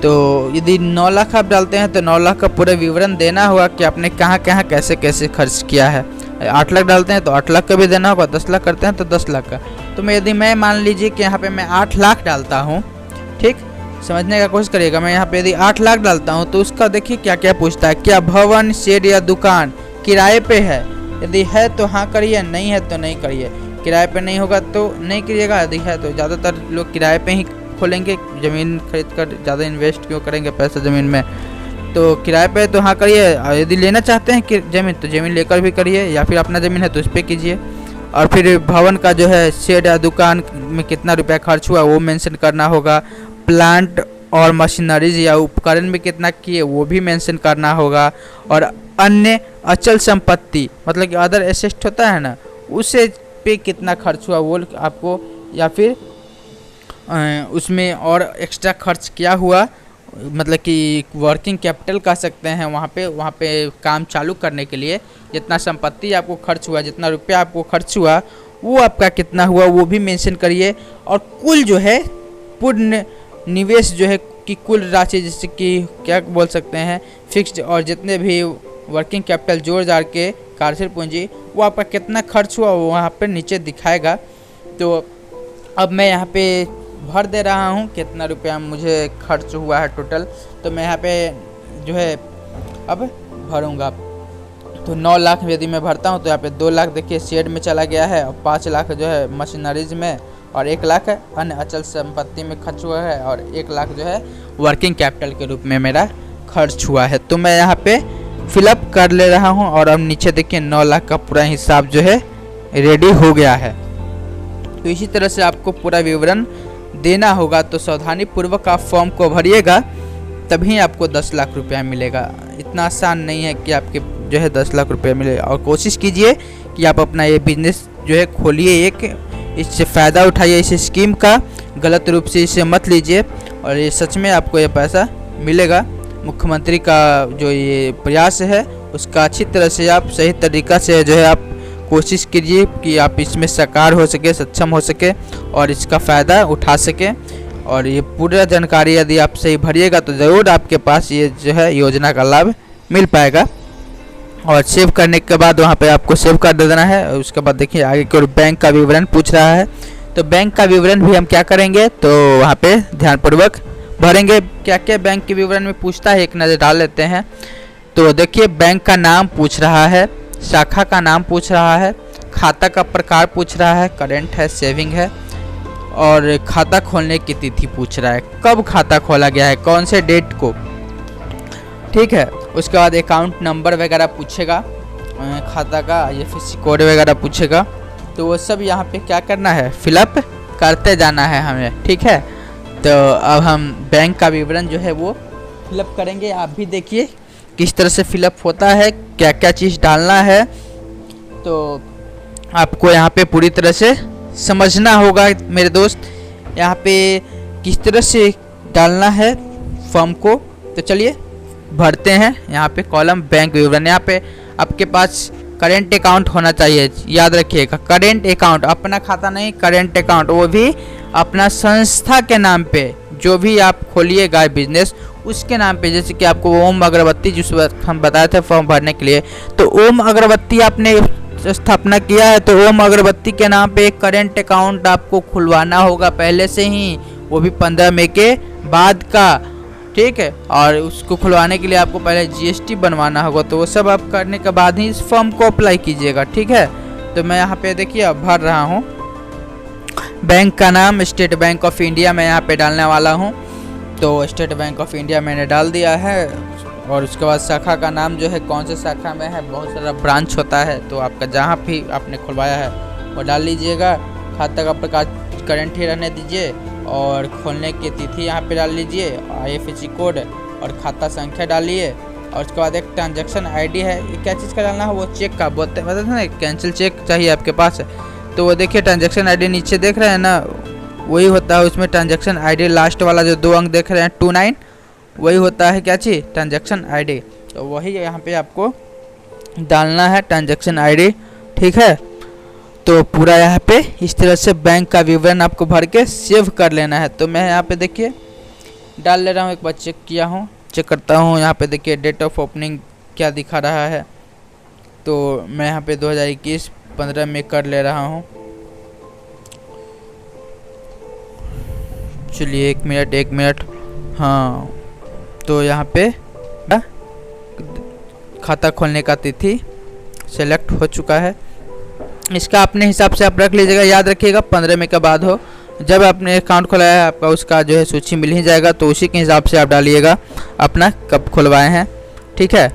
तो यदि 9 लाख आप डालते हैं तो 9 लाख का पूरा विवरण देना होगा कि आपने कहाँ कहाँ कैसे कैसे खर्च किया है। 8 लाख डालते हैं तो 8 लाख का भी देना होगा, 10 लाख करते हैं तो 10 लाख का। तो मैं मान लीजिए कि यहाँ पे मैं 8 लाख डालता हूँ। ठीक, समझने का कोशिश करिएगा। मैं यहाँ पे यदि 8 लाख डालता हूँ तो उसका देखिए क्या क्या पूछता है। क्या भवन, शेड या दुकान किराए पे है? यदि है तो हाँ करिए, नहीं है तो नहीं करिए। किराए पे नहीं होगा तो नहीं करिएगा, यदि है तो ज़्यादातर लोग किराए पे ही खोलेंगे। ज़मीन खरीद कर ज़्यादा इन्वेस्ट क्यों करेंगे पैसा ज़मीन में, तो किराए पे तो हाँ करिए। यदि लेना चाहते हैं कि ज़मीन तो ज़मीन लेकर भी करिए, या फिर अपना ज़मीन है तो उस पर कीजिए। और फिर भवन का जो है शेड या दुकान में कितना रुपया खर्च हुआ वो मेंशन करना होगा। प्लांट और मशीनरीज या उपकरण में कितना किए वो भी मेंशन करना होगा। और अन्य अचल संपत्ति मतलब कि अदर एसेट होता है ना, उसे पे कितना खर्च हुआ वो आपको, या फिर उसमें और एक्स्ट्रा खर्च क्या हुआ, मतलब कि वर्किंग कैपिटल कह सकते हैं। वहाँ पे काम चालू करने के लिए जितना संपत्ति आपको खर्च हुआ, जितना रुपया आपको खर्च हुआ वो आपका कितना हुआ वो भी मेंशन करिए। और कुल जो है पूर्ण निवेश जो है कि कुल राशि, जैसे कि क्या बोल सकते हैं फिक्स्ड और जितने भी वर्किंग कैपिटल जोड़ जाड़ के कार्यशील पूंजी, वो आपका कितना खर्च हुआ वो वहाँ पे नीचे दिखाएगा। तो अब मैं यहाँ पे भर दे रहा हूँ कितना रुपया मुझे खर्च हुआ है टोटल। तो मैं यहाँ पे जो है अब भरूँगा। तो 9 लाख यदि मैं भरता हूँ तो यहाँ पे 2 लाख देखिए शेड में चला गया है, और 5 लाख जो है मशीनरीज में, और 1 लाख अन्य अचल संपत्ति में खर्च हुआ है, और 1 लाख जो है वर्किंग कैपिटल के रूप में मेरा खर्च हुआ है। तो मैं यहाँ पे फिलअप कर ले रहा हूँ। और अब नीचे देखिए 9 लाख का पूरा हिसाब जो है रेडी हो गया है। तो इसी तरह से आपको पूरा विवरण देना होगा। तो सावधानी पूर्वक आप फॉर्म को भरिएगा, तभी आपको 10 लाख रुपया मिलेगा। इतना आसान नहीं है कि आपके जो है 10 लाख रुपया मिले। और कोशिश कीजिए कि आप अपना ये बिजनेस जो है खोलिए, इससे फ़ायदा उठाइए इस स्कीम का, गलत रूप से इसे मत लीजिए। और ये सच में आपको ये पैसा मिलेगा। मुख्यमंत्री का जो ये प्रयास है उसका अच्छी तरह से आप सही तरीक़ा से जो है आप कोशिश कीजिए कि आप इसमें साकार हो सके, सक्षम हो सके और इसका फ़ायदा उठा सके। और ये पूरा जानकारी यदि आप सही भरिएगा तो ज़रूर आपके पास ये जो है योजना का लाभ मिल पाएगा। और सेव करने के बाद वहाँ पे आपको सेव कर देना है। और उसके बाद देखिए आगे की ओर बैंक का विवरण पूछ रहा है। तो बैंक का विवरण भी हम क्या करेंगे तो वहाँ पे ध्यानपूर्वक भरेंगे। क्या क्या बैंक के विवरण में पूछता है एक नज़र डाल लेते हैं। तो देखिए बैंक का नाम पूछ रहा है, शाखा का नाम पूछ रहा है, खाता का प्रकार पूछ रहा है, करेंट है, सेविंग है, और खाता खोलने की तिथि पूछ रहा है, कब खाता खोला गया है, कौन से डेट को। ठीक है, उसके बाद अकाउंट नंबर वगैरह पूछेगा, खाता का IFSC कोड वगैरह पूछेगा। तो वो सब यहाँ पे क्या करना है फिलअप करते जाना है हमें। ठीक है, तो अब हम बैंक का विवरण जो है वो फिलअप करेंगे। आप भी देखिए किस तरह से फिलअप होता है, क्या क्या चीज़ डालना है। तो आपको यहाँ पे पूरी तरह से समझना होगा मेरे दोस्त, यहाँ पे किस तरह से डालना है फॉर्म को। तो चलिए भरते हैं। यहाँ पे कॉलम बैंक विवरण, यहाँ पे आपके पास करेंट अकाउंट होना चाहिए, याद रखिएगा। करेंट अकाउंट, अपना खाता नहीं, करेंट अकाउंट, वो भी अपना संस्था के नाम पे। जो भी आप खोलिएगा बिजनेस उसके नाम पे, जैसे कि आपको ओम अगरबत्ती जिस वक्त हम बताए थे फॉर्म भरने के लिए, तो ओम अगरबत्ती आपने स्थापना किया है तो ओम अगरबत्ती के नाम पे एक करेंट अकाउंट आपको खुलवाना होगा पहले से ही, वो भी 15 मई के बाद का, ठीक है। और उसको खुलवाने के लिए आपको पहले जीएसटी बनवाना होगा, तो वो सब आप करने के बाद ही इस फॉर्म को अप्लाई कीजिएगा, ठीक है। तो मैं यहाँ पे देखिए अब भर रहा हूँ। बैंक का नाम स्टेट बैंक ऑफ इंडिया मैं यहाँ पे डालने वाला हूँ, तो स्टेट बैंक ऑफ इंडिया मैंने डाल दिया है। और उसके बाद शाखा का नाम जो है कौन से शाखा में है, बहुत सारा ब्रांच होता है, तो आपका जहाँ भी आपने खुलवाया है वो डाल लीजिएगा। खाता का प्रकार करंट ही रहने दीजिए और खोलने की तिथि यहाँ पे डाल लीजिए, IFSC कोड और खाता संख्या डालिए। और उसके बाद एक ट्रांजैक्शन आईडी है, ये क्या चीज़ का डालना है, वो चेक का बोलते हैं ना, कैंसिल चेक चाहिए आपके पास, तो वो देखिए ट्रांजैक्शन आईडी नीचे देख रहे हैं ना, वही होता है उसमें ट्रांजैक्शन आईडी, लास्ट वाला जो 2 अंक देख रहे हैं 29, वही होता है क्या चीज़, ट्रांजैक्शन आईडी। तो वही यहाँ पे आपको डालना है ट्रांजैक्शन आईडी, ठीक है। तो पूरा यहाँ पे इस तरह से बैंक का विवरण आपको भर के सेव कर लेना है। तो मैं यहाँ पे देखिए डाल ले रहा हूँ, एक बार चेक किया हूँ, चेक करता हूँ। यहाँ पे देखिए डेट ऑफ ओपनिंग क्या दिखा रहा है, तो मैं यहाँ पे 2021 15 में कर ले रहा हूँ। चलिए एक मिनट, हाँ, तो यहाँ पे खाता खोलने का तिथि सेलेक्ट हो चुका है। इसका अपने हिसाब से आप रख लीजिएगा, याद रखिएगा 15 मई के बाद हो, जब आपने अकाउंट खोलाया है आपका उसका जो है सूची मिल ही जाएगा, तो उसी के हिसाब से आप डालिएगा अपना कब खुलवाए हैं, ठीक है।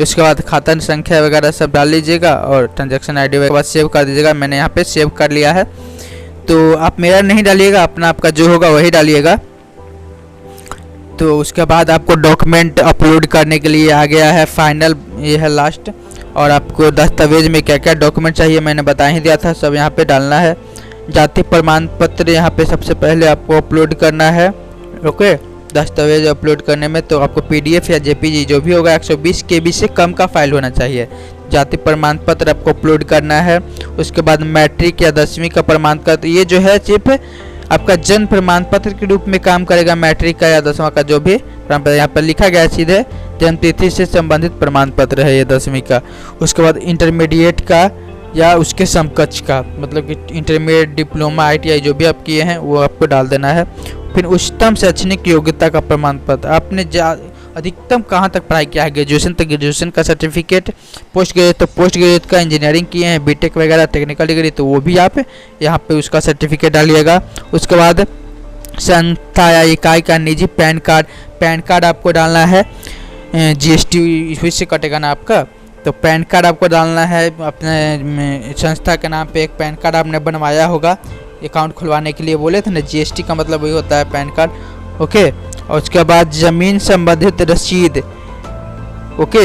उसके बाद खाता संख्या वगैरह सब डाल लीजिएगा और ट्रांजैक्शन आईडी के बाद सेव कर दीजिएगा। मैंने यहाँ पे सेव कर लिया है, तो आप मेरा नहीं डालिएगा, अपना आपका जो होगा वही डालिएगा। तो उसके बाद आपको डॉक्यूमेंट अपलोड करने के लिए आ गया है फाइनल, ये है लास्ट। और आपको दस्तावेज में क्या क्या डॉक्यूमेंट चाहिए मैंने बता ही दिया था, सब यहाँ पे डालना है। जाति प्रमाण पत्र यहाँ पे सबसे पहले आपको अपलोड करना है, ओके। दस्तावेज अपलोड करने में तो आपको PDF या JPG जो भी होगा 120 KB से कम का फाइल होना चाहिए। जाति प्रमाण पत्र आपको अपलोड करना है। उसके बाद मैट्रिक या 10वीं का प्रमाण पत्र, ये जो है सिर्फ आपका जन्म प्रमाण पत्र के रूप में काम करेगा, मैट्रिक का या 10वां का जो भी प्रमाण पत्र, यहाँ पर लिखा गया है सीधे जन्म तिथि से संबंधित प्रमाण पत्र है ये 10वीं का। उसके बाद इंटरमीडिएट का या उसके समकक्ष का, मतलब कि इंटरमीडिएट, डिप्लोमा, ITI जो भी आप किए हैं वो आपको डाल देना है। फिर उच्चतम शैक्षणिक योग्यता का प्रमाण पत्र, आपने अधिकतम कहाँ तक पढ़ाई किया है, ग्रेजुएशन तक ग्रेजुएशन का सर्टिफिकेट, पोस्ट ग्रेजुएट तो पोस्ट ग्रेजुएट का, इंजीनियरिंग किए हैं, BTech वगैरह टेक्निकल डिग्री, तो वो भी आप यहाँ पे उसका सर्टिफिकेट डालिएगा। उसके बाद संस्था या इकाई का निजी पैन कार्ड आपको डालना है, GST इसी से कटेगा ना आपका, तो पैन कार्ड आपको डालना है। अपने संस्था के नाम पे एक पैन कार्ड आपने बनवाया होगा, अकाउंट खुलवाने के लिए बोले थे ना, GST का मतलब वही होता है पैन कार्ड, ओके। और उसके बाद ज़मीन संबंधित रसीद, ओके,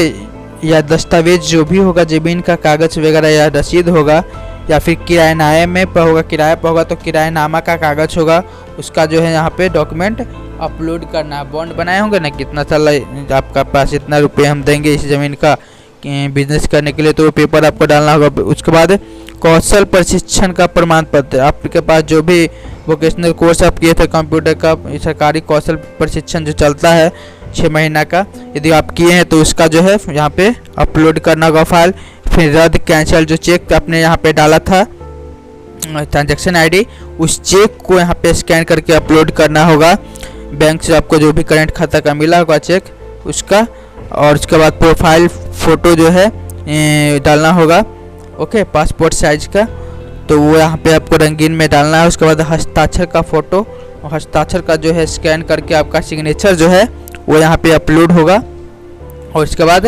या दस्तावेज जो भी होगा, ज़मीन का कागज़ वगैरह या रसीद होगा, या फिर किराएनामे पर होगा, किराए पर होगा तो किराएनामा का कागज़ होगा, उसका जो है यहाँ पे डॉक्यूमेंट अपलोड करना है। बॉन्ड बनाए होंगे ना, कितना साल आपका पास इतना रुपये हम देंगे इस ज़मीन का बिजनेस करने के लिए, तो वो पेपर आपको डालना होगा। उसके बाद कौशल प्रशिक्षण का प्रमाण पत्र, आपके पास जो भी वोकेशनल कोर्स आप किए थे कंप्यूटर का, सरकारी कौशल प्रशिक्षण जो चलता है 6 महीना का, यदि आप किए हैं तो उसका जो है यहाँ पे अपलोड करना होगा फाइल। फिर रद्द कैंसिल जो चेक आपने यहाँ पे डाला था ट्रांजैक्शन आईडी, उस चेक को यहाँ पे स्कैन करके अपलोड करना होगा। बैंक से आपको जो भी करंट खाता का मिला होगा चेक उसका, और उसके बाद प्रोफाइल फ़ोटो जो है डालना होगा, ओके, पासपोर्ट साइज का, तो वो यहाँ पे आपको रंगीन में डालना है। उसके बाद हस्ताक्षर का फ़ोटो, हस्ताक्षर का जो है स्कैन करके आपका सिग्नेचर जो है वो यहाँ पे अपलोड होगा। और उसके बाद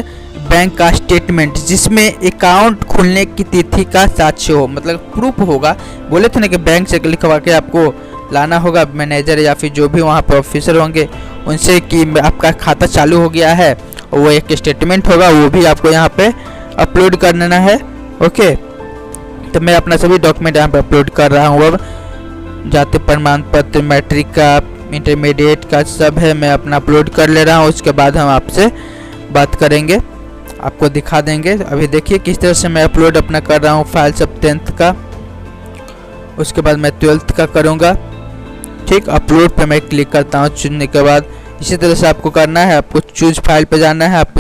बैंक का स्टेटमेंट जिसमें अकाउंट खुलने की तिथि का साक्ष्य हो, मतलब प्रूफ होगा। बोले थे ना कि बैंक से लिखवा के आपको लाना होगा, मैनेजर या फिर जो भी वहाँ पर ऑफिसर होंगे उनसे कि आपका खाता चालू हो गया है, और वो एक स्टेटमेंट होगा, वो भी आपको यहाँ पे अपलोड कर देना है, ओके। तो मैं अपना सभी डॉक्यूमेंट यहाँ पे अपलोड कर रहा हूँ। अब जाति प्रमाण पत्र, मैट्रिक का, इंटरमीडिएट का सब है, मैं अपना अपलोड कर ले रहा हूँ। उसके बाद हम आपसे बात करेंगे आपको दिखा देंगे। अभी देखिए किस तरह से मैं अपलोड अपना कर रहा हूँ फाइल सब 10th का, उसके बाद मैं 12th का करूँगा। ठीक, अपलोड पे मैं क्लिक करता हूँ चुनने के बाद। इसी तरह से आपको करना है, आपको चूज फाइल पे जाना है, आप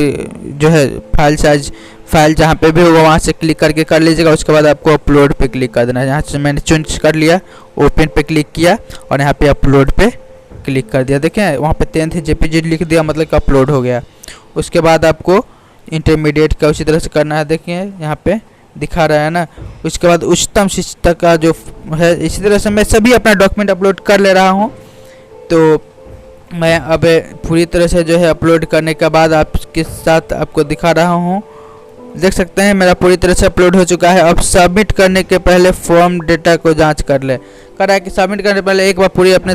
जो है फाइल साइज फाइल जहाँ पे भी होगा वहाँ से क्लिक करके कर लीजिएगा। उसके बाद आपको अपलोड पे क्लिक कर देना है। यहाँ से मैंने चूज कर लिया, ओपन पे क्लिक किया और यहाँ पे अपलोड पे क्लिक कर दिया। देखें वहाँ पे 10th JPG लिख दिया, मतलब कि अपलोड हो गया। उसके बाद आपको इंटरमीडिएट का उसी तरह से करना है। देखिए यहाँ पे दिखा रहा है ना। उसके बाद उच्चतम शिक्षा का जो है, इसी तरह से मैं सभी अपना डॉक्यूमेंट अपलोड कर ले रहा हूँ। तो मैं अब पूरी तरह से जो है अपलोड करने के बाद आपके साथ आपको दिखा रहा हूँ। देख सकते हैं मेरा पूरी तरह से अपलोड हो चुका है। अब सबमिट करने के पहले फॉर्म डेटा को जांच कर ले। कह रहा है कि सबमिट करने से पहले एक बार पूरी अपने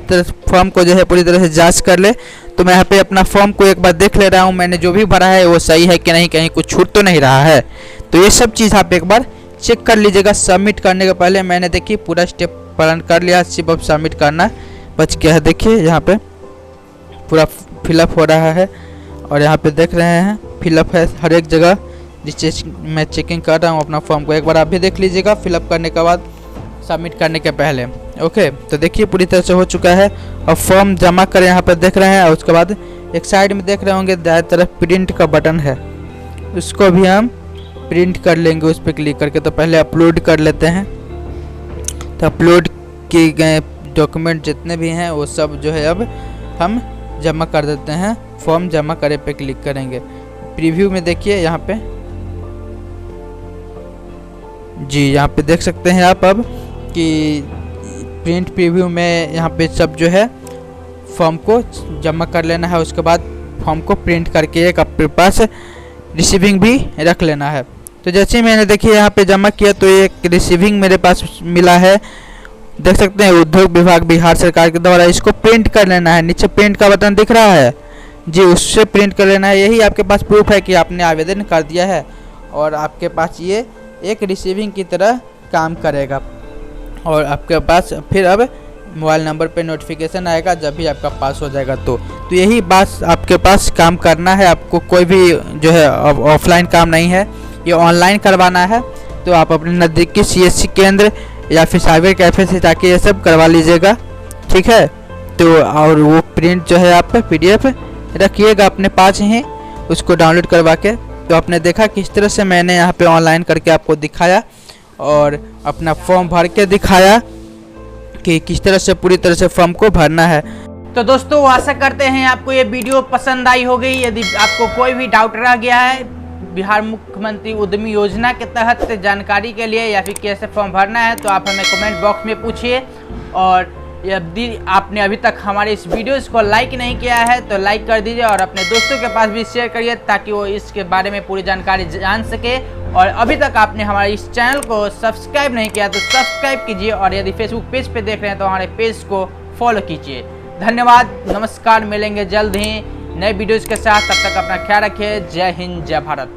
फॉर्म को जो है पूरी तरह से जांच कर ले। तो मैं यहाँ पे अपना फॉर्म को एक बार देख ले रहा हूँ, मैंने जो भी भरा है वो सही है कि नहीं, कहीं कुछ छूट तो नहीं रहा है। तो ये सब चीज़ आप एक बार चेक कर लीजिएगा सबमिट करने के पहले। मैंने देखिए पूरा स्टेप पालन कर लिया, सिर्फ अब सबमिट करना बच गया है। देखिए यहाँ पे पूरा फिलअप हो रहा है और यहाँ पे देख रहे हैं फिलअप है हर एक जगह। जिससे मैं चेकिंग कर रहा हूँ अपना फॉर्म को, एक बार आप भी देख लीजिएगा फिलअप करने के बाद सबमिट करने के पहले। ओके, तो देखिए पूरी तरह से हो चुका है। अब फॉर्म जमा करें, यहाँ पर देख रहे हैं। और उसके बाद एक साइड में देख रहे होंगे दाएं तरफ प्रिंट का बटन है, उसको भी हम प्रिंट कर लेंगे उस पर क्लिक करके। तो पहले अपलोड कर लेते हैं। तो अपलोड किए गए डॉक्यूमेंट जितने भी हैं वो सब जो है अब हम जमा कर देते हैं। फॉर्म जमा करे पे क्लिक करेंगे। प्रीव्यू में देखिए यहाँ पे जी, यहाँ पे देख सकते हैं आप अब कि प्रिंट प्रीव्यू में यहाँ पे सब जो है फॉर्म को जमा कर लेना है। उसके बाद फॉर्म को प्रिंट करके एक अपने पास रिसीविंग भी रख लेना है। तो जैसे मैंने देखिए यहाँ पे जमा किया तो एक रिसीविंग मेरे पास मिला है। देख सकते हैं उद्योग विभाग बिहार सरकार के द्वारा। इसको प्रिंट कर लेना है, नीचे प्रिंट का बटन दिख रहा है जी, उससे प्रिंट कर लेना है। यही आपके पास प्रूफ है कि आपने आवेदन कर दिया है और आपके पास ये एक रिसीविंग की तरह काम करेगा। और आपके पास फिर अब मोबाइल नंबर पे नोटिफिकेशन आएगा जब भी आपका पास हो जाएगा। तो यही बात आपके पास काम करना है। आपको कोई भी जो है ऑफलाइन काम नहीं है, ये ऑनलाइन करवाना है। तो आप अपने नज़दीकी CSC केंद्र या फिर साइबर कैफ़े से जाके ये सब करवा लीजिएगा, ठीक है। तो और वो प्रिंट जो है आप PDF रखिएगा अपने पास ही, उसको डाउनलोड करवा के। तो आपने देखा किस तरह से मैंने यहाँ पे ऑनलाइन करके आपको दिखाया और अपना फॉर्म भर के दिखाया कि किस तरह से पूरी तरह से फॉर्म को भरना है। तो दोस्तों आशा करते हैं आपको ये वीडियो पसंद आई होगी। यदि आपको कोई भी डाउट रह गया है बिहार मुख्यमंत्री उद्यमी योजना के तहत जानकारी के लिए या फिर कैसे फॉर्म भरना है, तो आप हमें कमेंट बॉक्स में पूछिए। और यदि आपने अभी तक हमारे इस वीडियोस को लाइक नहीं किया है तो लाइक कर दीजिए और अपने दोस्तों के पास भी शेयर करिए ताकि वो इसके बारे में पूरी जानकारी जान सके। और अभी तक आपने हमारे इस चैनल को सब्सक्राइब नहीं किया तो सब्सक्राइब कीजिए और यदि फेसबुक पेज पे देख रहे हैं तो हमारे पेज को फॉलो कीजिए। धन्यवाद, नमस्कार, मिलेंगे जल्द ही नए वीडियोज़ के साथ। तब तक अपना ख्याल रखिए। जय हिंद, जय भारत।